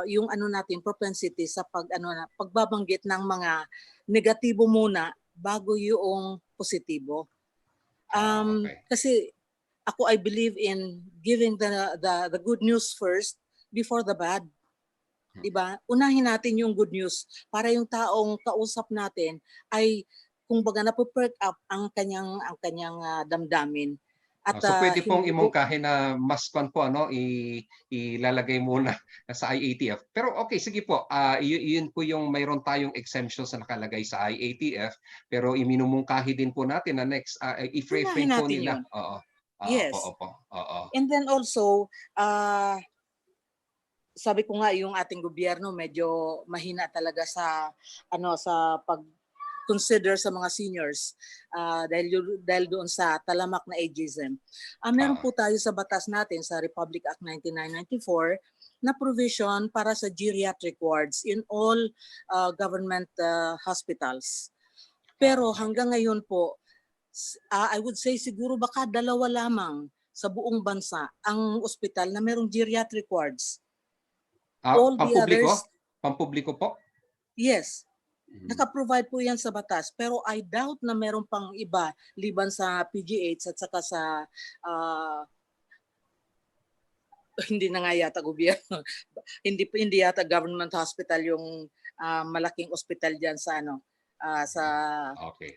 yung natin propensity sa pagbabanggit ng mga negatibo muna bago yung positibo. Kasi ako I believe in giving the good news first before the bad. Diba? Unahin natin yung good news para yung taong kausap natin ay kumbaga na-perk up ang kanyang damdamin. At, so pwede pong imungkahin na mas ilalagay muna sa IATF. Pero okay, sige po. Yun po yung mayroon tayong exemptions na nakalagay sa IATF, pero iminumungkahi din po natin na next i-frame po nila. Yes. Opo. And then also sabi ko nga yung ating gobyerno medyo mahina talaga sa consider sa mga seniors dahil doon sa talamak na ageism. Meron po tayo sa batas natin sa Republic Act 1994 na provision para sa geriatric wards in all government hospitals. Pero hanggang ngayon po, I would say siguro baka 2 lamang sa buong bansa ang ospital na merong geriatric wards. All the others, pampubliko po? Yes. Naka-provide po yan sa batas, pero I doubt na meron pang iba liban sa PGH at saka sa hindi na nga yata gobyerno, hindi yata government hospital yung malaking ospital diyan sa Okay.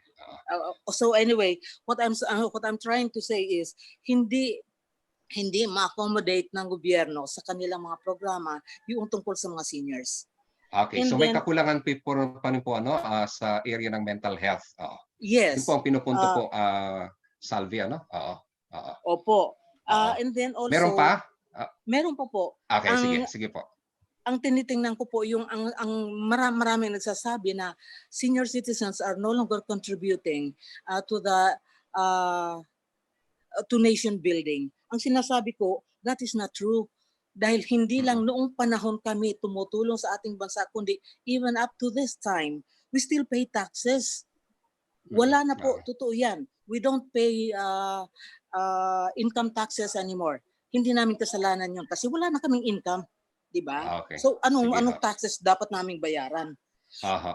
So anyway, what I'm trying to say is hindi ma-accommodate ng gobyerno sa kanilang mga programa yung tungkol sa mga seniors. Okay, And so then, may kakulangan pa rin po sa area ng mental health. Yes. Yun po ang pinupunto po, Salvi, Opo. And then also, meron pa? Meron pa po. Okay, sige po. Ang tinitingnan ko po yung ang maraming nagsasabi na senior citizens are no longer contributing to nation building. Ang sinasabi ko, that is not true. Dahil hindi lang noong panahon kami tumutulong sa ating bansa, kundi even up to this time, we still pay taxes. Wala na po, totoo yan. We don't pay income taxes anymore. Hindi namin kasalanan yun kasi wala na kaming income. Diba? Okay. So anong taxes dapat naming bayaran?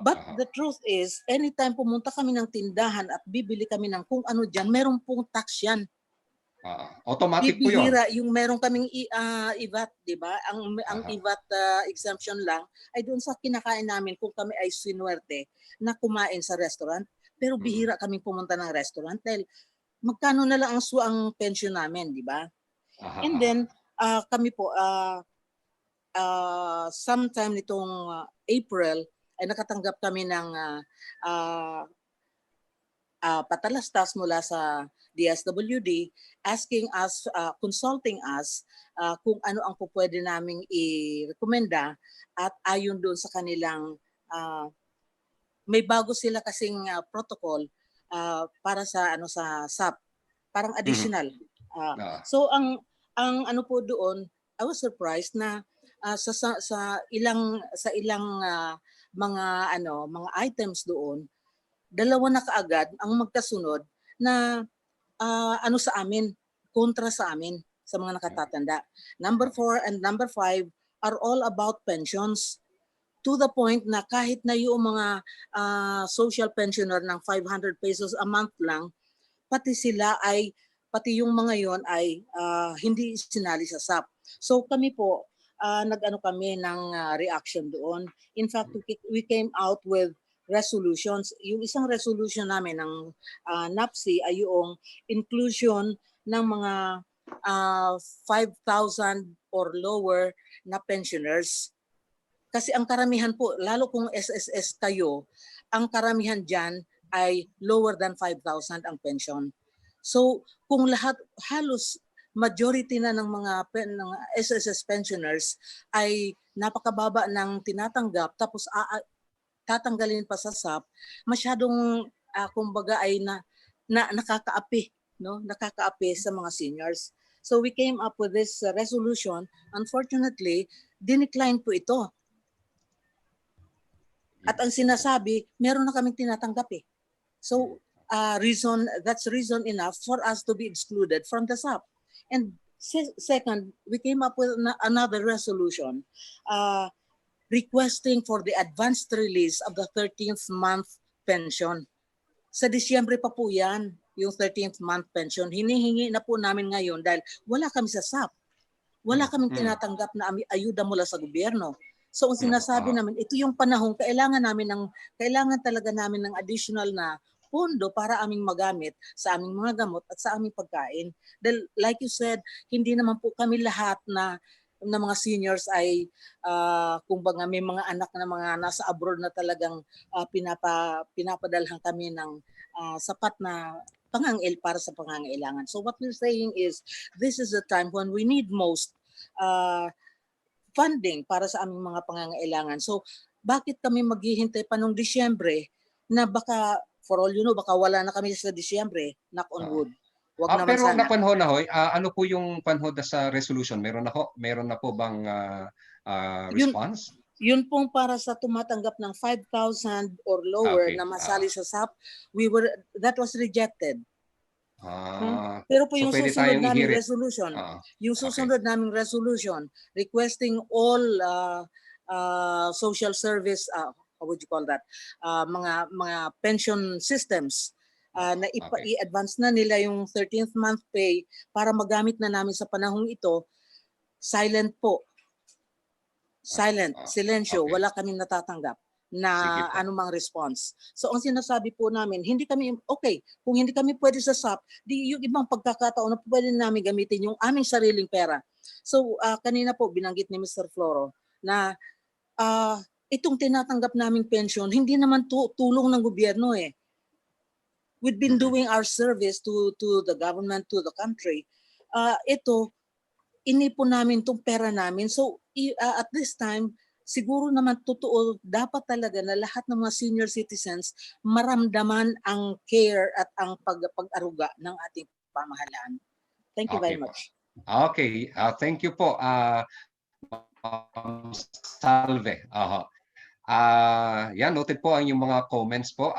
But the truth is, anytime pumunta kami ng tindahan at bibili kami ng kung ano dyan, meron pong tax yan. Automatic po yun. Bibihira yung meron kaming IVAT, di ba? Ang IVAT exemption lang ay doon sa kinakain namin kung kami ay sinuwerte na kumain sa restaurant. Pero bihira kaming pumunta ng restaurant dahil magkano na lang ang pension namin, di ba? And then, kami po, sometime nitong April, ay nakatanggap kami ng patalastas mula sa DSWD asking us, consulting us kung ano ang pwede naming i-rekomenda at ayon doon sa kanilang may bago sila kasing protocol para sa sa SAP, parang additional. So ang ano po doon, I was surprised na sa ilang mga items doon, dalawa na kaagad ang magkasunod na sa amin, kontra sa amin sa mga nakatatanda. Number 4 and number 5 are all about pensions, to the point na kahit na yung mga social pensioner ng 500 pesos a month lang, pati yung mga yon ay hindi sinali sa SAP. So kami po, nag-ano kami ng reaction doon. In fact, we came out with resolutions. Yung isang resolution namin ng NAPSI ay yung inclusion ng mga 5,000 or lower na pensioners. Kasi ang karamihan po, lalo kung SSS kayo, ang karamihan dyan ay lower than 5,000 ang pension. So kung halos majority na ng mga SSS pensioners ay napakababa ng tinatanggap tapos tatanggalin pa sa SAP, masyadong kumbaga ay nakakaapi, no? Nakakaapi sa mga seniors. So we came up with this resolution. Unfortunately, dinecline po ito. At ang sinasabi, meron na kaming tinatanggap eh. So that's reason enough for us to be excluded from the SAP. And second, we came up with another resolution requesting for the advanced release of the 13th month pension. Sa Disyembre pa po yan, yung 13th month pension. Hinihingi na po namin ngayon dahil wala kami sa SAP. Wala kaming tinatanggap na ayuda mula sa gobyerno. So ang sinasabi namin, ito yung panahon, kailangan talaga namin ng additional na pondo para aming magamit sa aming mga gamot at sa aming pagkain. Dahil like you said, hindi naman po kami lahat na mga seniors ay kumbaga may mga anak na mga nasa abroad na talagang pinapadalhan kami ng sapat na para sa pangangailangan. So what we're saying is this is the time when we need most funding para sa aming mga pangangailangan. So bakit kami maghihintay pa nung Disyembre na baka for all you know, baka wala na kami sa Disyembre, knock on wood. Wag naman pero sana. napanhon na hoy, ano po yung panhon sa resolution? Meron na po bang response? Yun pong para sa tumatanggap ng 5,000 or lower na masali sa SAP, that was rejected. Pero po yung susunod naming resolution, naming resolution requesting all social service how would you call that? Mga pension systems na i-advance na nila yung 13th month pay para magamit na namin sa panahong ito. Silent po. Silensyo. Wala kaming natatanggap na anumang response. So ang sinasabi po namin, kung hindi kami pwede sa SAP, di yung ibang pagkakataon na pwede namin gamitin yung aming sariling pera. So kanina po binanggit ni Mr. Floro na itong tinatanggap naming pension, hindi naman tulong ng gobyerno eh. We've been doing our service to the government, to the country. Inipon namin itong pera namin. So at this time, siguro naman totoo, dapat talaga na lahat ng mga senior citizens maramdaman ang care at ang pag-aruga ng ating pamahalaan. Thank you very much. Okay, thank you po. Salve. Yan, noted po ang yung mga comments po,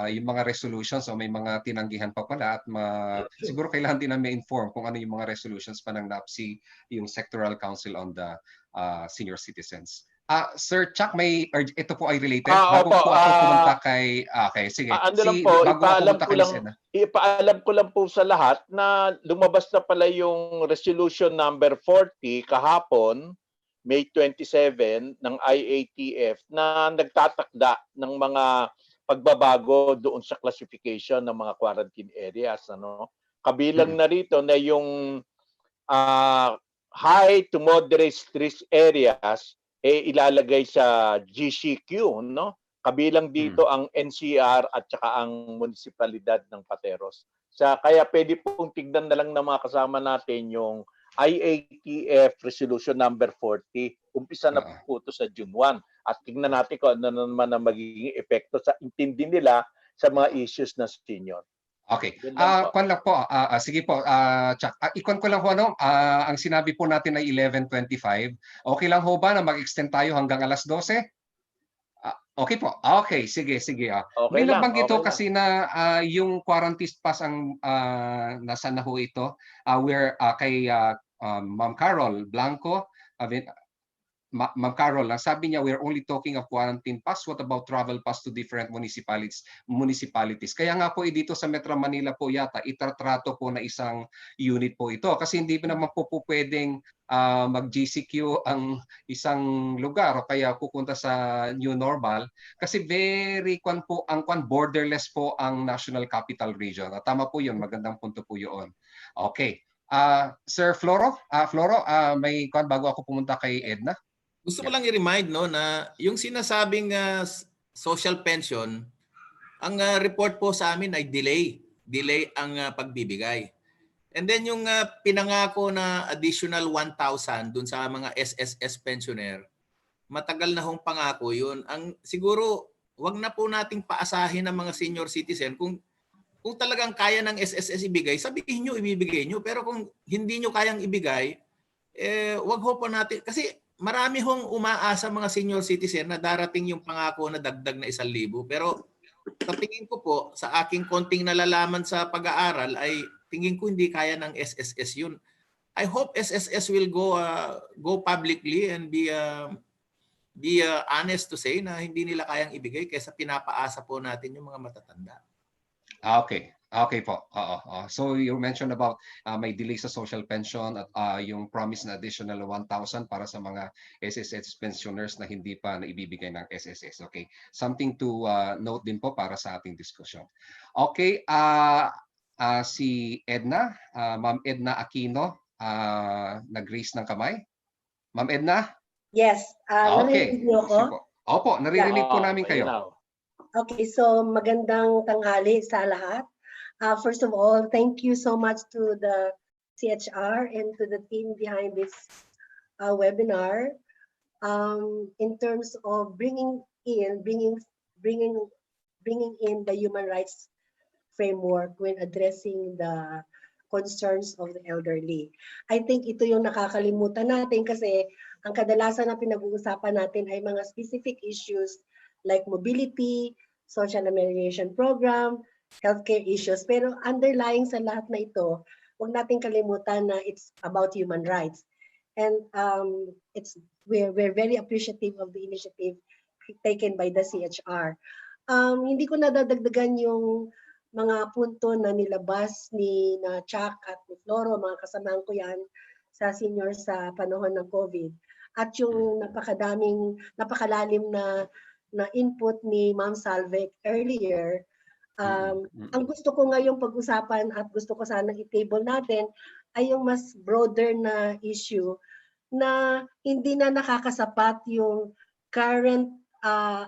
yung mga resolutions, so may mga tinanggihan pa pala at siguro kailangan din namin inform kung ano yung mga resolutions pa ng NAPSI, yung Sectoral Council on the Senior Citizens. Sir Chuck, ito po ay related. Bago Opo, po ako pumunta kay, okay, sige. ano lang po, Bago ako pumunta kay Miss Edna. ipaalam ko lang po sa lahat na lumabas na pala yung resolution number 40 kahapon, May 27 ng IATF na nagtatakda ng mga pagbabago doon sa classification ng mga quarantine areas, ano. Kabilang na rito na yung high to moderate risk areas ilalagay sa GCQ, no? Kabilang dito ang NCR at saka ang munisipalidad ng Pateros. Kaya pwede pong tignan na lang ng mga kasama natin yung IATF Resolution number 40. Umpisa na po ito sa June 1. At tignan natin kung ano naman ang magiging epekto sa intindi nila sa mga issues na senior. Okay. Kwan lang po. Sige po, Chuck. Ikon ko lang po, ano, ang sinabi po natin ay 11:25. Okay lang ho ba na mag-extend tayo hanggang alas 12? Okay po. Okay, sige. Okay May lang, nabanggit okay ho kasi na yung quarantine pass ang nasa na ho ito. We're kay Ma'am Carol Blanco, Ma'am Carol, sabi niya, we're only talking of quarantine pass. What about travel pass to different municipalities? Kaya nga po dito sa Metro Manila po yata, itratrato po na isang unit po ito. Kasi hindi naman po pwedeng mag-GCQ ang isang lugar o kaya pupunta sa new normal. Kasi very borderless po ang National Capital Region. Tama po yun, magandang punto po yun. Okay. Sir Floro, may bago ako pumunta kay Edna. Gusto ko lang i-remind na yung sinasabing social pension, ang report po sa amin ay delay ang pagbibigay. And then yung pinangako na additional 1,000 dun sa mga SSS pensioner, matagal na hong pangako yun. Siguro wag na po nating paasahin ng mga senior citizen kung talagang kaya ng SSS ibigay, sabihin nyo, ibibigay nyo. Pero kung hindi nyo kayang ibigay, wag ho po natin, kasi marami hong umaasa mga senior citizen na darating yung pangako na dagdag na 1,000. Pero sa tingin ko po, sa aking konting nalalaman sa pag-aaral, ay tingin ko hindi kaya ng SSS yun. I hope SSS will go publicly and be honest to say na hindi nila kayang ibigay kaysa pinapaasa po natin yung mga matatanda. Okay. Okay po. So you mentioned about may delay sa social pension at yung promise na additional 1,000 para sa mga SSS pensioners na hindi pa naibibigay ng SSS. Okay. Something to note din po para sa ating discussion. Okay. Si Edna, Ma'am Edna Aquino, nag-raise ng kamay. Ma'am Edna? Yes. Okay. Narinig niyo ako? Opo, naririnig po namin kayo. Okay, so magandang tanghali sa lahat. First of all, thank you so much to the CHR and to the team behind this webinar. In terms of bringing in the human rights framework when addressing the concerns of the elderly. I think ito yung nakakalimutan natin kasi ang kadalasan na pinag-uusapan natin ay mga specific issues like mobility, social amelioration program, healthcare issues. Pero underlying sa lahat na ito, huwag natin kalimutan na it's about human rights. And we're very appreciative of the initiative taken by the CHR. Hindi ko nadadagdagan yung mga punto na nilabas ni Chuck at ni Floro, mga kasamahan ko yan sa senior sa panahon ng COVID. At yung napakalalim na input ni Ma'am Salvec earlier, ang gusto ko ngayong pag-usapan at gusto ko sanang i-table natin ay yung mas broader na issue na hindi na nakakasapat yung current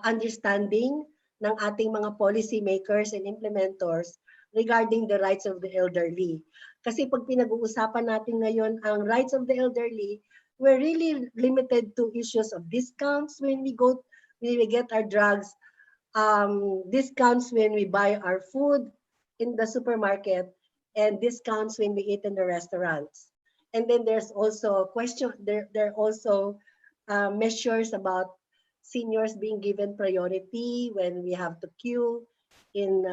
understanding ng ating mga policy makers and implementors regarding the rights of the elderly. Kasi pag pinag-uusapan natin ngayon ang rights of the elderly, we're really limited to issues of discounts when we get our drugs, discounts when we buy our food in the supermarket, and discounts when we eat in the restaurants. And then there's also there are also measures about seniors being given priority when we have to queue in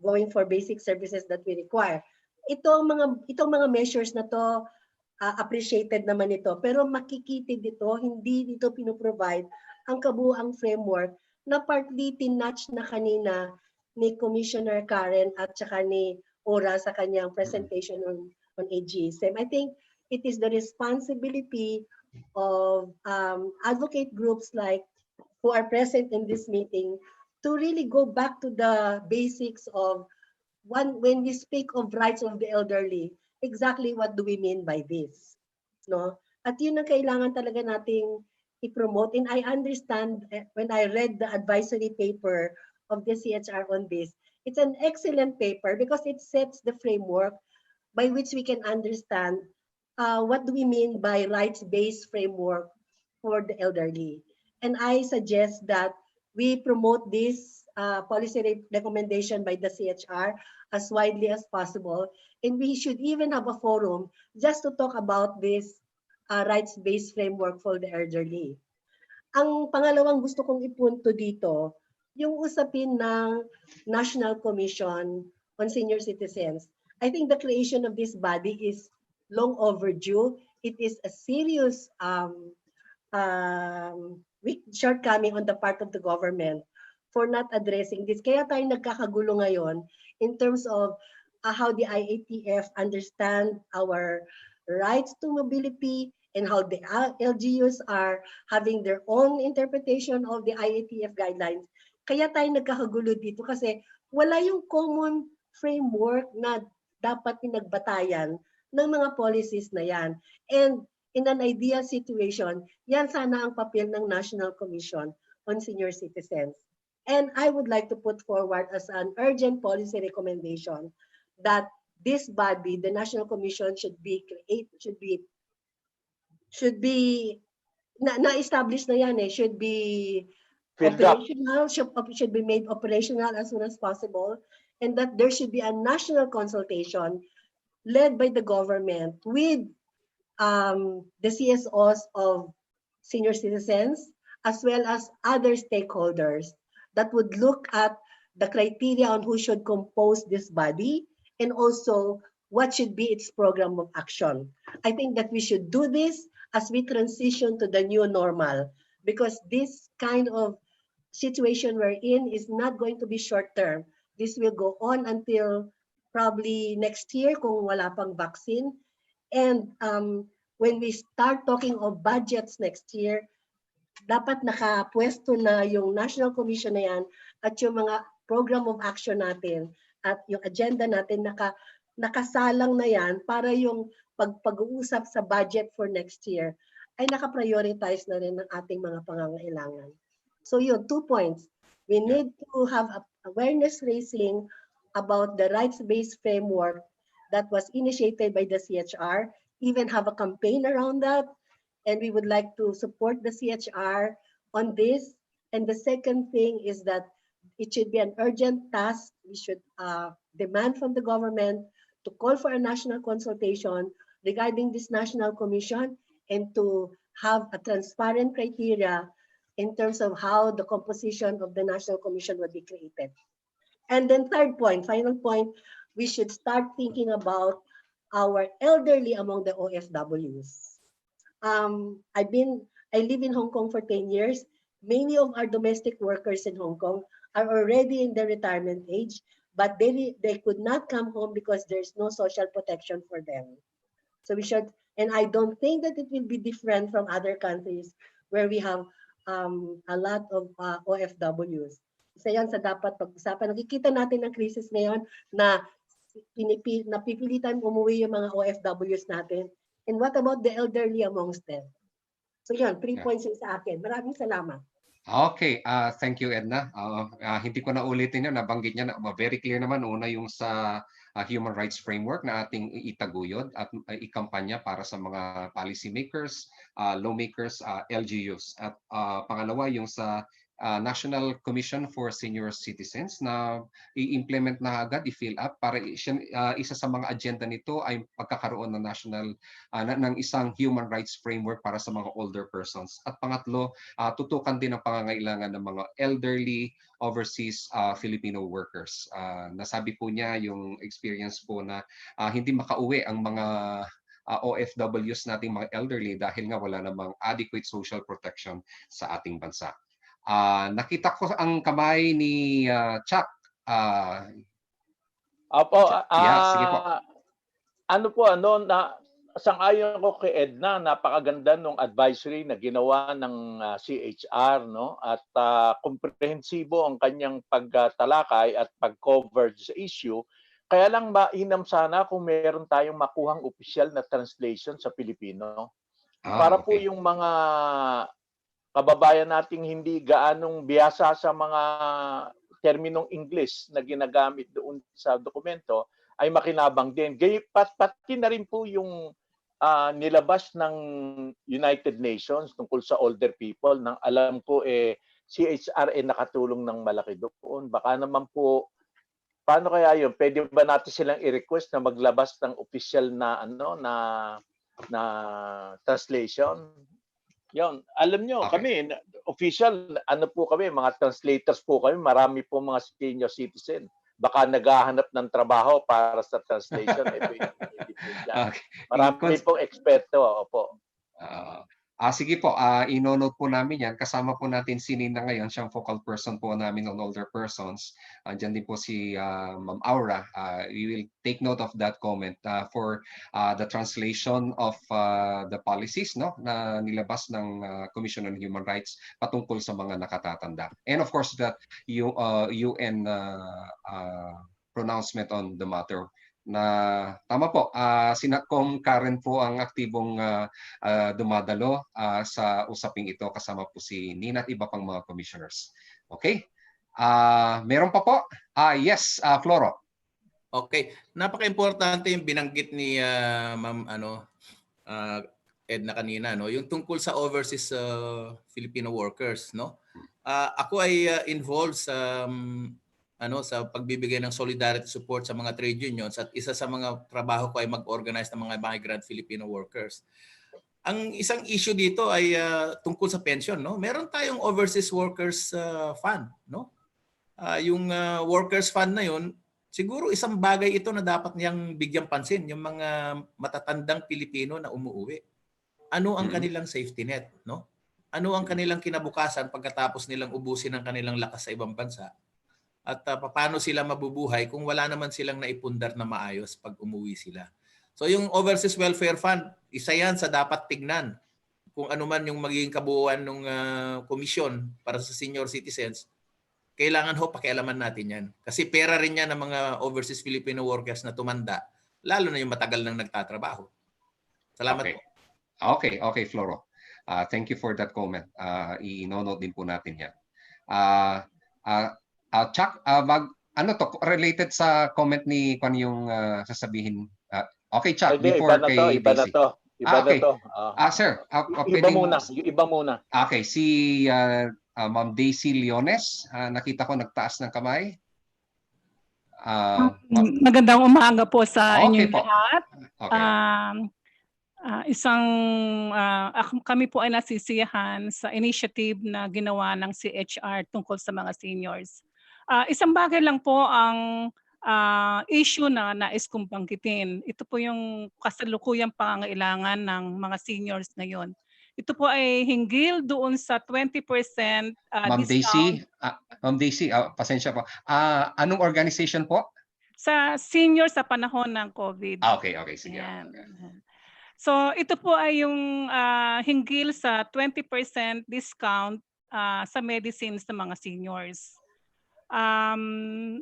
going for basic services that we require. Itong mga measures na to appreciated naman ito. Pero makikitid dito, hindi dito pinoprovide ang kabuuang framework na partly tinatch na kanina ni Commissioner Karen at saka ni Ora sa kanyang presentation on ageism. I think it is the responsibility of advocate groups like who are present in this meeting to really go back to the basics of when we speak of rights of the elderly, exactly what do we mean by this? No? At yun ang kailangan talaga nating i-promote. And I understand when I read the advisory paper of the CHR on this, it's an excellent paper because it sets the framework by which we can understand what do we mean by rights-based framework for the elderly. And I suggest that we promote this policy recommendation by the CHR as widely as possible. And we should even have a forum just to talk about this rights-based framework for the elderly. Ang pangalawang gusto kong ipunto dito, yung usapin ng National Commission on Senior Citizens. I think the creation of this body is long overdue. It is a serious shortcoming on the part of the government for not addressing this. Kaya tayo nagkakagulo ngayon in terms of how the IATF understand our rights to mobility and how the LGUs are having their own interpretation of the IATF guidelines. Kaya tayo nagkakagulo dito kasi wala yung common framework na dapat pinagbatayan ng mga policies na yan. And in an ideal situation, yan sana ang papel ng National Commission on Senior Citizens. And I would like to put forward as an urgent policy recommendation that this body, the National Commission, should be na-establish na yan eh, should be operational, should be made operational as soon as possible, and that there should be a national consultation led by the government with the CSOs of senior citizens, as well as other stakeholders that would look at the criteria on who should compose this body and also what should be its program of action. I think that we should do this as we transition to the new normal, because this kind of situation we're in is not going to be short term. This will go on until probably next year kung wala pang vaccine. And when we start talking of budgets next year, dapat nakapwesto na yung National Commission na yan at yung mga program of action natin at yung agenda natin nakasalang na yan para yung pag-uusap sa budget for next year ay nakaprioritize na rin ng ating mga pangangailangan. So yun, 2 points. We need to have awareness raising about the rights-based framework that was initiated by the CHR, even have a campaign around that. And we would like to support the CHR on this. And the second thing is that it should be an urgent task. We should demand from the government to call for a national consultation regarding this national commission and to have a transparent criteria in terms of how the composition of the national commission would be created. And then third point, final point, we should start thinking about our elderly among the OFWs. I live in Hong Kong for 10 years. Many of our domestic workers in Hong Kong are already in the retirement age, but they could not come home because there's no social protection for them. So we should, and I don't think that it will be different from other countries where we have a lot of OFWs. Isa yan sa dapat pag-usapan. Nakikita natin ang krisis ngayon na napipilitan umuwi yung mga OFWs natin. And what about the elderly amongst them? So yan, 3 points yung sa akin. Maraming salamat. Okay, thank you, Edna. Hindi ko na ulitin yun, nabanggit niya na very clear naman. Una yung sa human rights framework na ating itaguyod at ikampanya para sa mga policy makers, lawmakers, LGUs. At pangalawa yung sa National Commission for Senior Citizens na i-implement na agad, i-fill up para isa sa mga agenda nito ay pagkakaroon ng national ng isang human rights framework para sa mga older persons. At pangatlo, tutukan din ang pangangailangan ng mga elderly overseas Filipino workers. Nasabi po niya yung experience po na hindi makauwi ang mga OFWs nating mga elderly dahil nga wala namang adequate social protection sa ating bansa. Nakita ko ang kamay ni Chuck. Opo, Yeah, sige po. sang-ayon ako kay Edna, napakaganda nung advisory na ginawa ng CHR, no? At komprehensibo ang kanyang pagtalakay at pag-cover sa issue. Kaya lang mainam sana kung meron tayong makuhang opisyal na translation sa Pilipino. Para po Okay. yung mga kababayan nating hindi gaanong biyasa sa mga terminong English na ginagamit doon sa dokumento ay makinabang din. Pati na rin po yung nilabas ng United Nations tungkol sa older people, nang alam ko CHR nakatulong ng malaki doon. Baka naman po, paano kaya yun? Pwede ba natin silang i-request na maglabas ng official na na translation? Yon, alam nyo, Okay. kami, official, po kami, mga translators po kami, marami po mga senior citizen. Baka naghahanap ng trabaho para sa translation. Hindi po dyan. Okay. Marami pong eksperto. Opo. Sige po, inonote po namin yan. Kasama po natin si Nina ngayon, siyang focal person po namin on older persons. Diyan din po si Ma'am Aura. We will take note of that comment for the translation of the policies, no, na nilabas ng Commission on Human Rights patungkol sa mga nakatatanda. And of course, that UN pronouncement on the matter. Na tama po, Sinatcom Karen po ang aktibong dumadalo sa usaping ito, kasama po si Nina at iba pang mga commissioners. Okay? Meron pa po? Yes, Floro. Okay. Napaka-importante yung binanggit ni Ma'am Edna kanina, no? Yung tungkol sa overseas Filipino workers, no? Ako ay involved sa sa pagbibigay ng solidarity support sa mga trade unions, at isa sa mga trabaho ko ay mag-organize ng mga migrant Filipino workers. Ang isang issue dito ay tungkol sa pension, no? Meron tayong overseas workers fund, no? Yung workers fund na yun, siguro isang bagay ito na dapat niyang bigyang pansin, yung mga matatandang Pilipino na umuuwi. Ano ang kanilang safety net, no? Ano ang kanilang kinabukasan pagkatapos nilang ubusin ang kanilang lakas sa ibang bansa? At paano sila mabubuhay kung wala naman silang naipundar na maayos pag umuwi sila. So yung Overseas Welfare Fund, isa yan sa dapat tignan. Kung ano man yung magiging kabuuan ng komisyon para sa senior citizens, kailangan pakialaman natin yan. Kasi pera rin yan ng mga overseas Filipino workers na tumanda, lalo na yung matagal nang nagtatrabaho. Salamat po. Okay, Floro. Thank you for that comment. I-note din po natin yan. Chuck, related sa comment ni Kwan yung sasabihin. Okay, Chuck, before kay Daisy. Iba na to. Sir. Iba muna. Okay, si Ma'am Daisy Leones, nakita ko nagtaas ng kamay. Magandang umaga po sa inyong po. lahat. Okay. Kami po ay nasisiyahan sa initiative na ginawa ng CHR tungkol sa mga seniors. Isang bagay lang po ang issue na nais kong banggitin. Ito po yung kasalukuyang pangangailangan ng mga seniors ngayon. Ito po ay hinggil doon sa 20% Ma'am discount. Ma'am Daisy, pasensya po. Anong organization po? Sa senior sa panahon ng COVID. Okay, sige. Okay. So ito po ay yung hinggil sa 20% discount sa medicines ng mga seniors.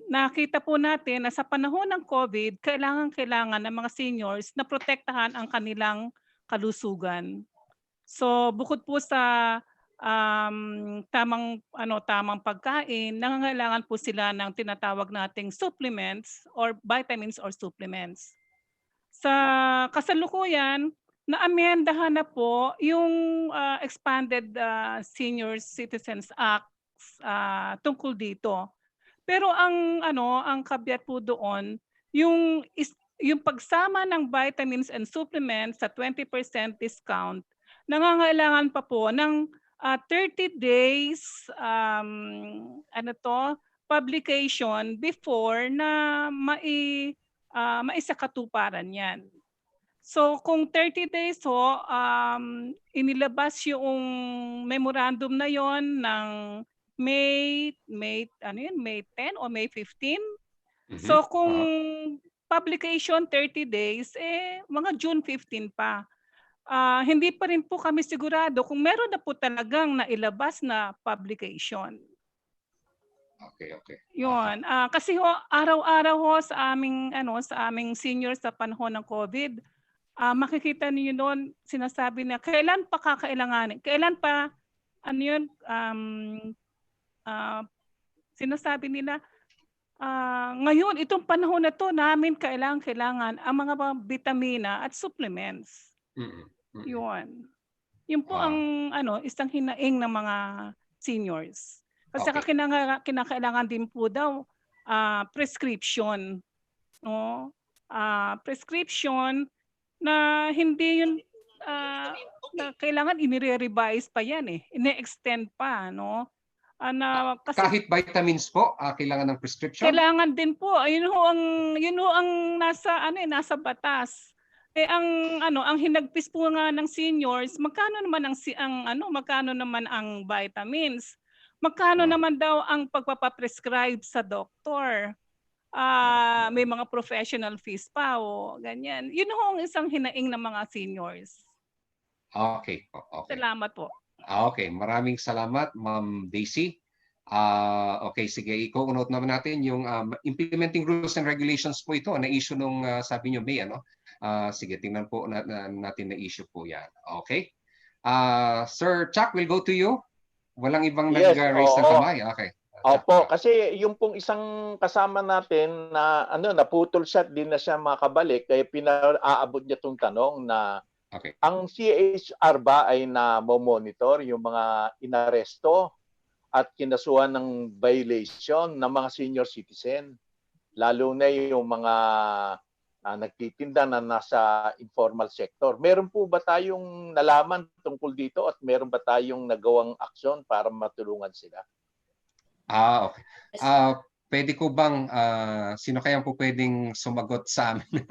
Nakita po natin na sa panahon ng COVID, kailangan ng mga seniors na protektahan ang kanilang kalusugan. So bukod po sa tamang pagkain, nangangailangan po sila ng tinatawag nating supplements or vitamins or supplements. Sa kasalukuyan, naamyendahan na po yung Expanded Senior Citizens Act tungkol dito. Pero ang caveat po doon, yung pagsama ng vitamins and supplements sa 20% discount, nangangailangan pa po ng 30 days publication before na maisakatuparan yan. So kung 30 days ho, inilabas yung memorandum na yon ng May 10 o May 15. So kung publication 30 days, mga June 15 pa. Hindi pa rin po kami sigurado kung meron na po talagang nailabas na publication. Okay. Yun. Kasi ho, araw-araw ho sa aming seniors sa panahon ng COVID, makikita niyo noon, sinasabi na kailan pa kakailanganin, kailan pa sinasabi nila, ngayon itong panahon na to namin kailangan ang mga vitamina at supplements. Yun. Yun po ang isang hinaing ng mga seniors. Kasi kinakailangan din po daw prescription, no? Prescription na hindi yun na kailangan inire-revise pa yan ine-extend pa, no? Kasi kahit vitamins po, kailangan ng prescription? kailangan din po. Yun ho ang nasa batas. Ang hinagpis po nga ng seniors, magkano naman ang vitamins? Magkano naman daw ang pagpapaprescribe sa doktor? May mga professional fees pa o ganyan. Yun ho ang isang hinaing ng mga seniors. Okay. Salamat po. Okay, maraming salamat, Ma'am Daisy. Okay, sige, i-note naman natin yung implementing rules and regulations po ito na issue nung sabi nyo May, ano? Sige, tingnan po natin na issue po yan. Okay. Sir Chuck, we'll go to you. Walang ibang nag-raise ng kamay. Okay. Opo, kasi yung pong isang kasama natin na naputol siya, din na siya makabalik, kaya pinaabot niya tong tanong na ang CHR ba ay na-monitor yung mga inaresto at kinasuhan ng violation ng mga senior citizen, lalo na yung mga nagtitinda na nasa informal sector. Meron po ba tayong nalaman tungkol dito at meron ba tayong nagawang aksyon para matulungan sila? Okay. Pwede ko bang, sino kaya po pwedeng sumagot sa amin?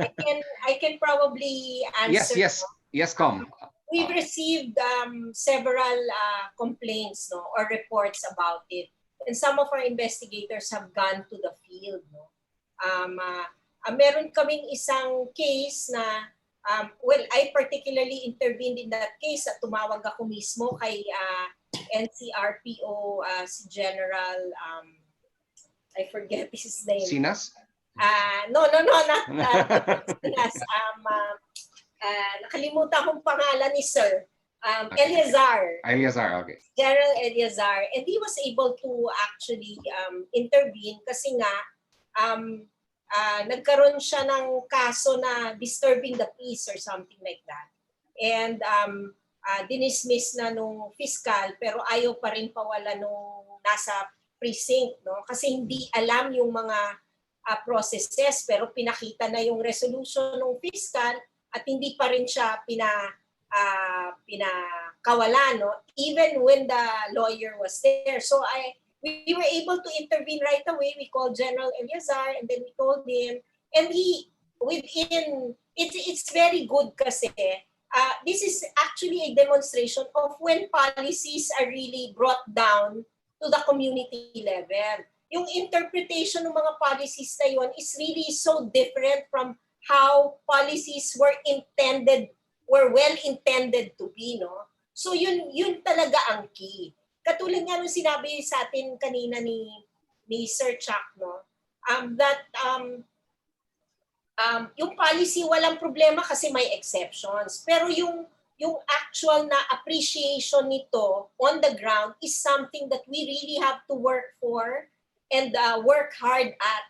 I can probably answer. Yes, Com. We've received several complaints, no, or reports about it. And some of our investigators have gone to the field. No? Meron kaming isang case na, I particularly intervened in that case at tumawag ako mismo kay NCRPO, si General, I forget his name. Sinas? No, not Sinas. Nakalimutan kong pangalan ni Sir. Eleazar. Eleazar, okay. General Eleazar. And he was able to actually intervene kasi nga nagkaroon siya ng kaso na disturbing the peace or something like that. And dinismiss na nung fiscal pero ayaw pa rin pawala nung nasa precinct, no? Kasi hindi alam yung mga processes pero pinakita na yung resolution ng fiscal at hindi pa rin siya pinakawala, no? Even when the lawyer was there. So we were able to intervene right away. We called General Eleazar and then we told him, and it's very good kasi this is actually a demonstration of when policies are really brought down to the community level. Yung interpretation ng mga policies na yun is really so different from how policies were well intended to be, no? So yun talaga ang key. Katulad nga nung sinabi sa atin kanina ni Sir Chuck, no? Yung policy walang problema kasi may exceptions. Pero yung actual na appreciation nito on the ground is something that we really have to work for and work hard at.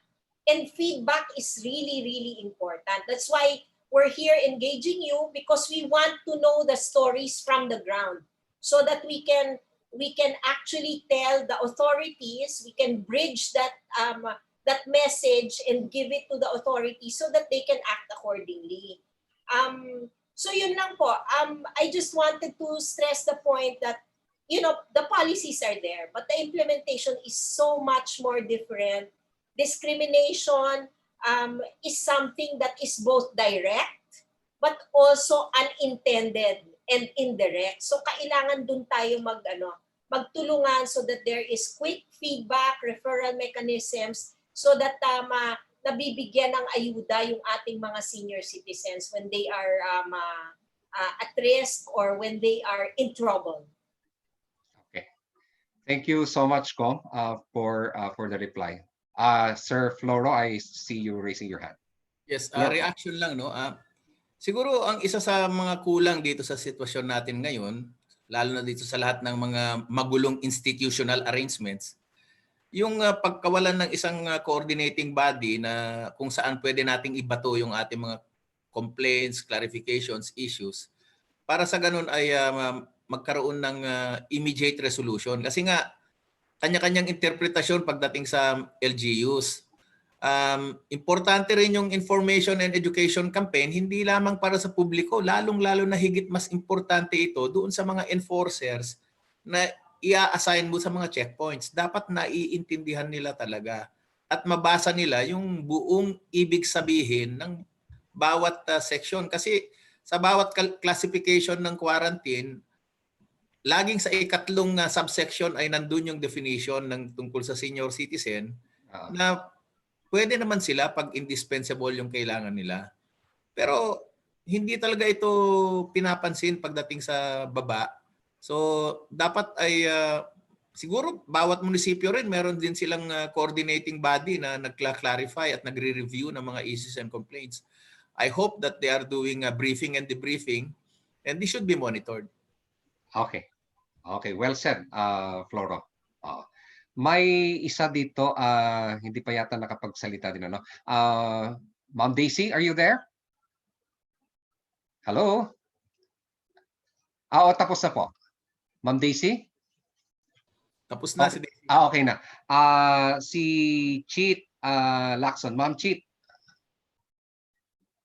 And feedback is really, really important. That's why we're here engaging you because we want to know the stories from the ground so that we can actually tell the authorities, we can bridge that message and give it to the authorities so that they can act accordingly. So yun lang po. I just wanted to stress the point that, the policies are there, but the implementation is so much more different. Discrimination is something that is both direct but also unintended and indirect. So kailangan dun tayo magtulungan so that there is quick feedback, referral mechanisms, so that nabibigyan ng ayuda yung ating mga senior citizens when they are at risk or when they are in trouble. Okay. Thank you so much, Ko, for the reply. Sir Floro, I see you raising your hand. Yes, Yeah. reaction lang, no. Siguro ang isa sa mga kulang dito sa sitwasyon natin ngayon, lalo na dito sa lahat ng mga magulong institutional arrangements, yung pagkawalan ng isang coordinating body na kung saan pwede nating ibato yung ating mga complaints, clarifications, issues, para sa ganun ay magkaroon ng immediate resolution. Kasi nga, kanya-kanyang interpretasyon pagdating sa LGUs. Importante rin yung information and education campaign, hindi lamang para sa publiko, lalong-lalo na higit mas importante ito doon sa mga enforcers na i-assign mo sa mga checkpoints. Dapat naiintindihan nila talaga at mabasa nila yung buong ibig sabihin ng bawat section. Kasi sa bawat classification ng quarantine, laging sa ikatlong subsection ay nandun yung definition ng tungkol sa senior citizen na pwede naman sila pag indispensable yung kailangan nila. Pero hindi talaga ito pinapansin pagdating sa baba. So dapat ay siguro bawat munisipyo rin meron din silang coordinating body na nagkla-clarify at nagre-review ng mga issues and complaints. I hope that they are doing a briefing and debriefing and this should be monitored. Okay. Okay, well said, Floro. May isa dito, hindi pa yata nakapagsalita din, ano? Ma'am Daisy, are you there? Hello? Oo, tapos na po. Ma'am Daisy? Tapos na Okay. si Daisy. Okay na. Si Cheat Lacson. Ma'am Cheat.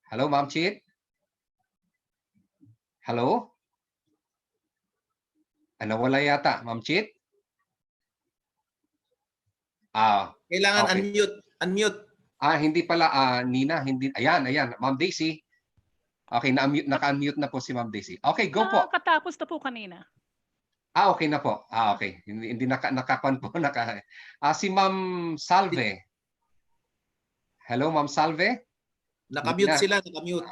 Hello, Ma'am Cheat? Hello? Nawala yata, Ma'am Cheat? Kailangan okay. unmute. Hindi pala, Nina, hindi. Ayan, Ma'am Daisy. Okay, naka-unmute na po si Ma'am Daisy. Okay, go po. Katapos na po kanina. Okay na po. Okay. Hindi nakakuan po. Si Ma'am Salve. Hello, Ma'am Salve? Naka-mute sila, naka-mute.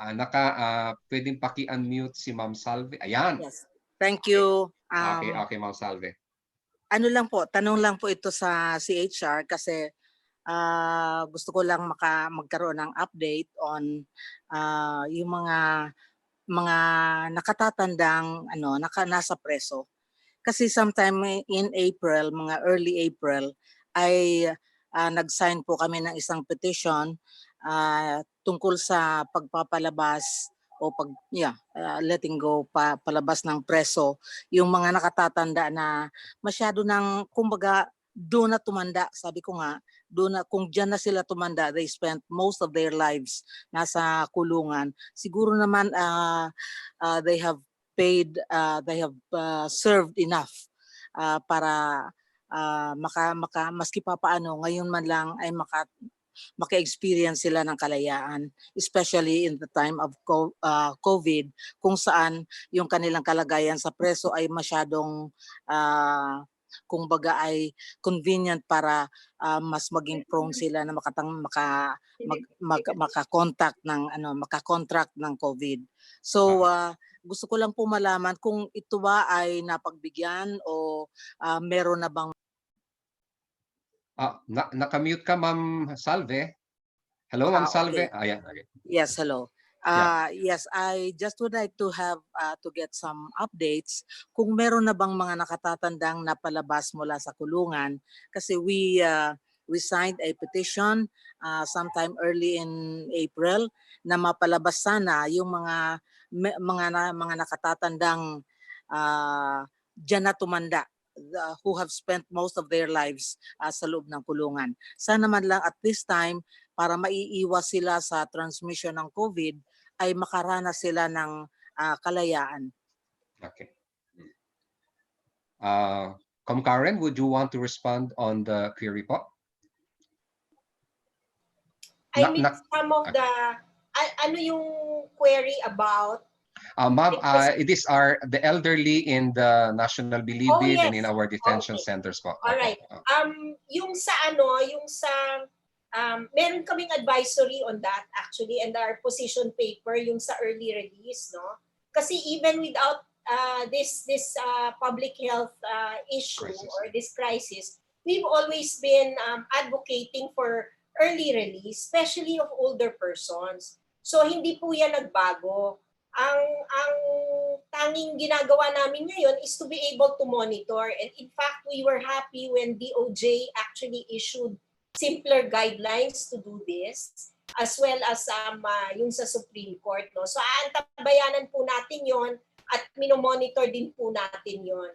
Pwedeng paki-unmute si Ma'am Salve. Ayan. Yes. Thank you. Okay, Ma'am Salve. Ano lang po, tanong lang po ito sa CHR kasi gusto ko lang magkaroon ng update on yung mga nakatatandang nasa preso. Kasi sometime in April, mga early April, ay nag-sign po kami ng isang petition tungkol sa pagpapalabas o letting go palabas ng preso yung mga nakatatanda na masyado ng kumbaga doon na tumanda. Sabi ko nga, kung diyan na sila tumanda, they spent most of their lives nasa kulungan. Siguro naman they have paid, they have served enough para maski pa paano ngayon man lang ay maka-experience sila ng kalayaan, especially in the time of COVID, kung saan yung kanilang kalagayan sa preso ay masyadong kumbaga ay convenient para mas maging prone sila na maka-contract ng COVID. So gusto ko lang po malaman kung ito ba ay napagbigyan o meron na bang Naka-mute ka, Ma'am Salve. Hello, Ma'am Salve. Okay. Ayan. Okay. Yes, hello. Yes, I just would like to have to get some updates kung meron na bang mga nakatatandang napalabas mula sa kulungan kasi we signed a petition sometime early in April na mapalabas sana yung mga nakatatandang diyan na tumanda who have spent most of their lives sa loob ng kulungan. Sana man lang at this time para maiiwas sila sa transmission ng COVID ay makaranas sila ng kalayaan. Okay. Karen, would you want to respond on the query po? I mean, some of the, ano yung query about? Ma'am, these are the elderly in the National Bilibid and in our detention Okay. centers po. All right. Yung sa meron kaming advisory on that actually, and our position paper yung sa early release, no? Kasi even without this public health issue or this crisis, we've always been advocating for early release, especially of older persons. So hindi po yan nagbago. Ang tanging ginagawa namin ngayon is to be able to monitor, and in fact we were happy when DOJ actually issued simpler guidelines to do this, as well as yung sa Supreme Court, no. So aantabayanan po natin yon at minomonitor din po natin yon.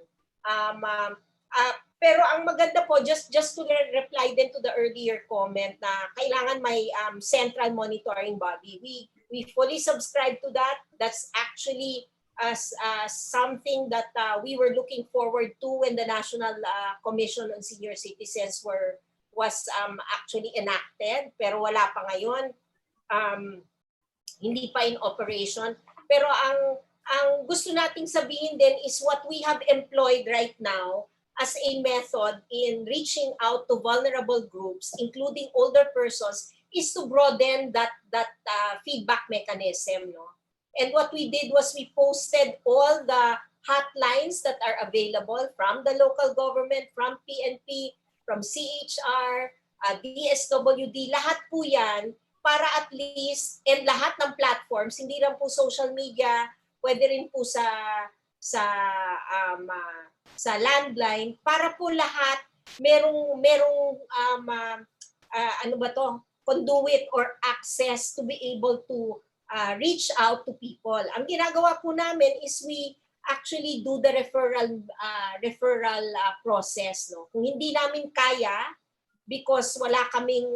Pero ang maganda po, just to reply then to the earlier comment na kailangan may central monitoring body. We fully subscribe to that. That's actually something that we were looking forward to when the National Commission on Senior Citizens was actually enacted. Pero wala pa ngayon. Hindi pa in operation. Pero ang gusto nating sabihin din is what we have employed right now as a method in reaching out to vulnerable groups, including older persons, is to broaden that feedback mechanism, no? And what we did was we posted all the hotlines that are available from the local government, from PNP, from CHR, DSWD, lahat po yan para at least, and lahat ng platforms, hindi lang po social media, pwede rin po sa landline, para po lahat merong conduit or access to be able to reach out to people. Ang ginagawa po namin is we actually do the referral process, no. Kung hindi namin kaya because wala kaming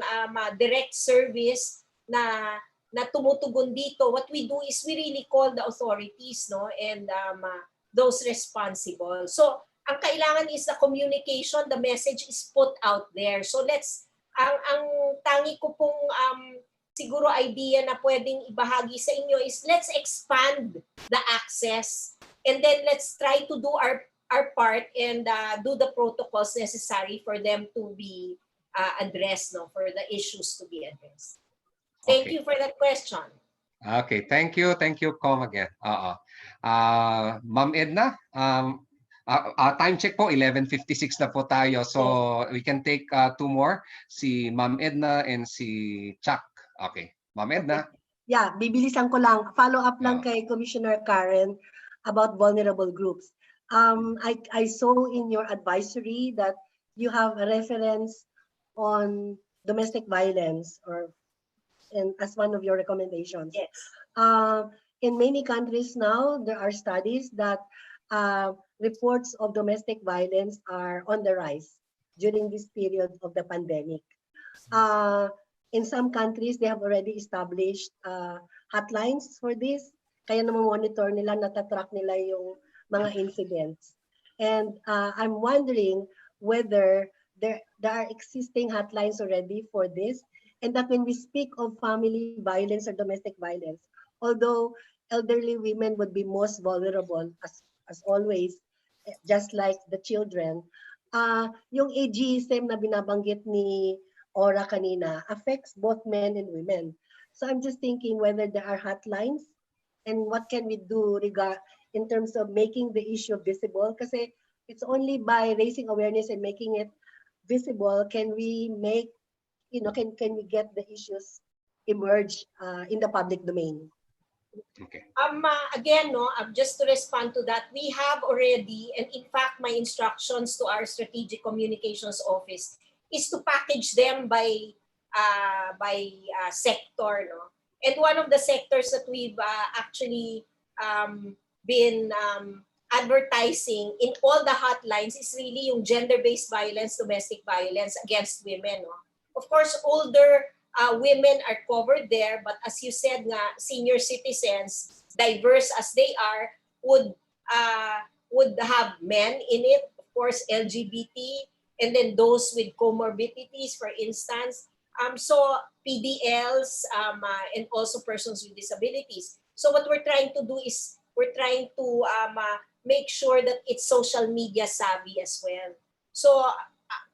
direct service na tumutugon dito, what we do is we really call the authorities, no, and those responsible. So ang kailangan is the communication, the message is put out there. So ang tangi ko pong siguro idea na pwedeng ibahagi sa inyo is let's expand the access, and then let's try to do our part and do the protocols necessary for them to be addressed, no, for the issues to be addressed. Thank you for that question. Okay, thank you, Com again. Ma'am Edna, time check po, 11:56 na po tayo. So we can take two more, si Ma'am Edna and si Chuck. Okay, Ma'am Edna. Yeah, bibilisan ko lang. Follow up lang kay Commissioner Karen about vulnerable groups. I saw in your advisory that you have a reference on domestic violence and as one of your recommendations. Yes. In many countries now, there are studies that reports of domestic violence are on the rise during this period of the pandemic. In some countries, they have already established hotlines for this. Kaya monitor nila, natatrack nila yung mga incidents. And I'm wondering whether there are existing hotlines already for this, and that when we speak of family violence or domestic violence, although elderly women would be most vulnerable as always, just like the children, yung ageism na binabanggit ni Ora kanina affects both men and women. So I'm just thinking whether there are hotlines and what can we do in terms of making the issue visible, kasi it's only by raising awareness and making it visible can we make, can we get the issues emerge in the public domain. Okay. Again, just to respond to that, we have already, and in fact, my instructions to our strategic communications office is to package them by sector, no. And one of the sectors that we've actually been advertising in all the hotlines is really yung gender-based violence, domestic violence against women, no. Of course, older women are covered there, but as you said nga, senior citizens, diverse as they are, would have men in it, of course, LGBT, and then those with comorbidities, for instance, so PDLs, and also persons with disabilities. So what we're trying to do is we're trying to make sure that it's social media savvy as well. So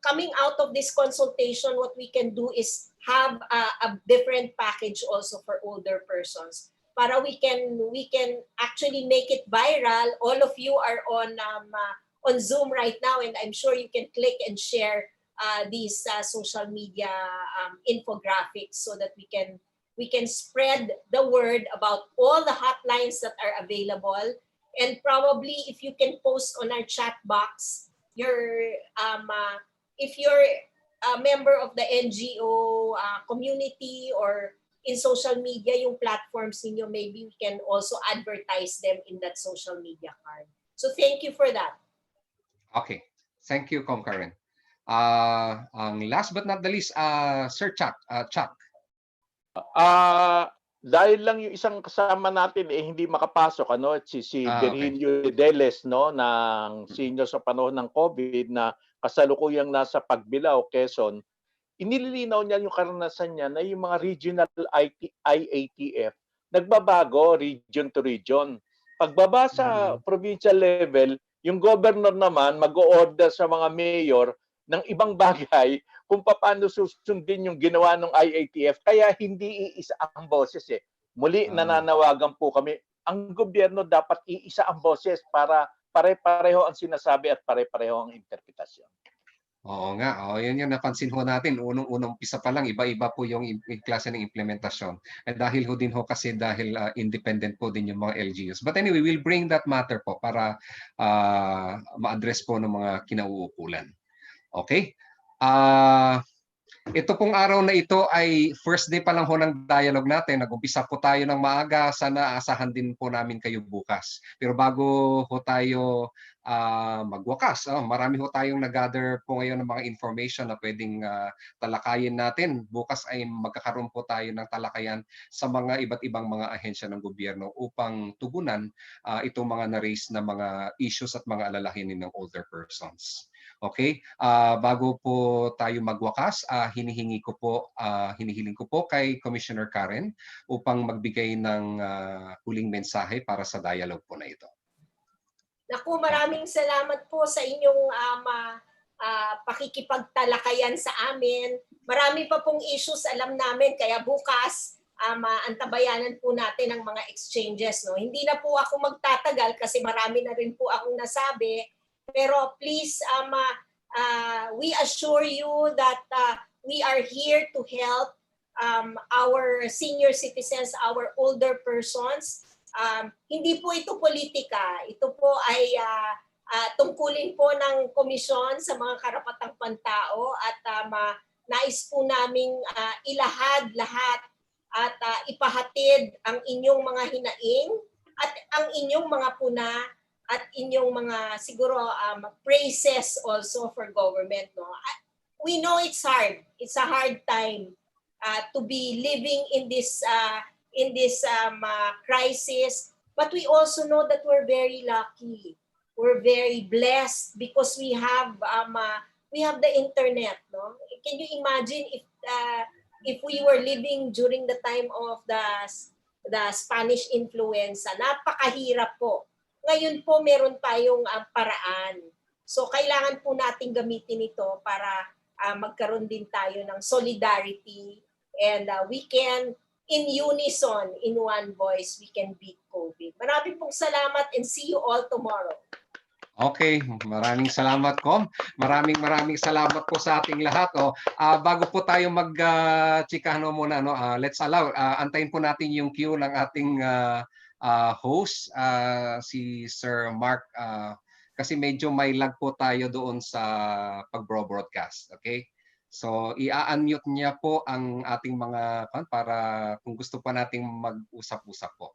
coming out of this consultation, what we can do is have a different package also for older persons. Para we can actually make it viral. All of you are on Zoom right now, and I'm sure you can click and share these social media infographics so that we can spread the word about all the hotlines that are available. And probably if you can post on our chat box if you're a member of the NGO community or in social media, yung platforms ninyo, maybe we can also advertise them in that social media card. So thank you for that. Okay. Thank you, Com Karen. Ang last but not the least, Sir Chuck. Chuck. Dahil lang yung isang kasama natin hindi makapasok, si Virgilio Deles, ng senior sa panahon ng COVID na kasalukuyang nasa Pagbilao, Quezon. Inililinaw niya yung karanasan niya na yung mga regional IATF nagbabago region to region. Pagbaba sa provincial level, yung governor naman mag-o-order sa mga mayor ng ibang bagay kung paano susundin yung ginawa ng IATF. Kaya hindi iisa ang boses Muli nananawagan po kami, ang gobyerno dapat iisa ang boses para pare-pareho ang sinasabi at pare-pareho ang interpretasyon. Oo nga, yun yung napansin ho natin. Unang umpisa pa lang, iba-iba po yung klase ng implementasyon. Dahil independent po din yung mga LGUs. But anyway, we'll bring that matter po para ma-address po ng mga kinauukulan. Okay? Ito pong araw na ito ay first day pa lang ho ng dialogue natin. Nag-umpisa po tayo ng maaga. Sana asahan din po namin kayo bukas. Pero bago ho tayo magwakas, marami ho tayong nag-gather po ngayon ng mga information na pwedeng talakayin natin. Bukas ay magkakaroon po tayo ng talakayan sa mga iba't ibang mga ahensya ng gobyerno upang tugunan itong mga na-raise na mga issues at mga alalahanin ng older persons. Okay? Bago po tayo magwakas, hinihiling ko po kay Commissioner Karen upang magbigay ng huling mensahe para sa dialogue po na ito. Naku, maraming salamat po sa inyong pakikipagtalakayan sa amin. Marami pa pong issues alam namin, kaya bukas antabayanan po natin ang mga exchanges. Hindi na po ako magtatagal kasi marami na rin po akong nasabi. Pero please, we assure you that we are here to help our senior citizens, our older persons. Hindi po ito politika. Ito po ay tungkulin po ng komisyon sa mga karapatang pantao at nais po naming ilahad lahat at ipahatid ang inyong mga hinaing at ang inyong mga puna at inyong mga siguro praises also for government. We know it's hard. It's a hard time to be living in this crisis, but we also know that we're very lucky. We're very blessed because we have the internet. Can you imagine if we were living during the time of the Spanish influenza? Napakahirap po. Ngayon po meron tayong paraan. So kailangan po nating gamitin ito para magkaroon din tayo ng solidarity and we can in unison, in one voice, we can beat COVID. Maraming pong salamat and see you all tomorrow. Okay, maraming salamat, Com. Maraming salamat po sa ating lahat. Bago po tayo mag-chikahan muna, let's allow, antayin po natin yung cue ng ating host, si Sir Mark, kasi medyo may lag po tayo doon sa pag-broadcast. Okay? So, i-unmute niya po ang ating mga para kung gusto pa nating mag-usap-usap po.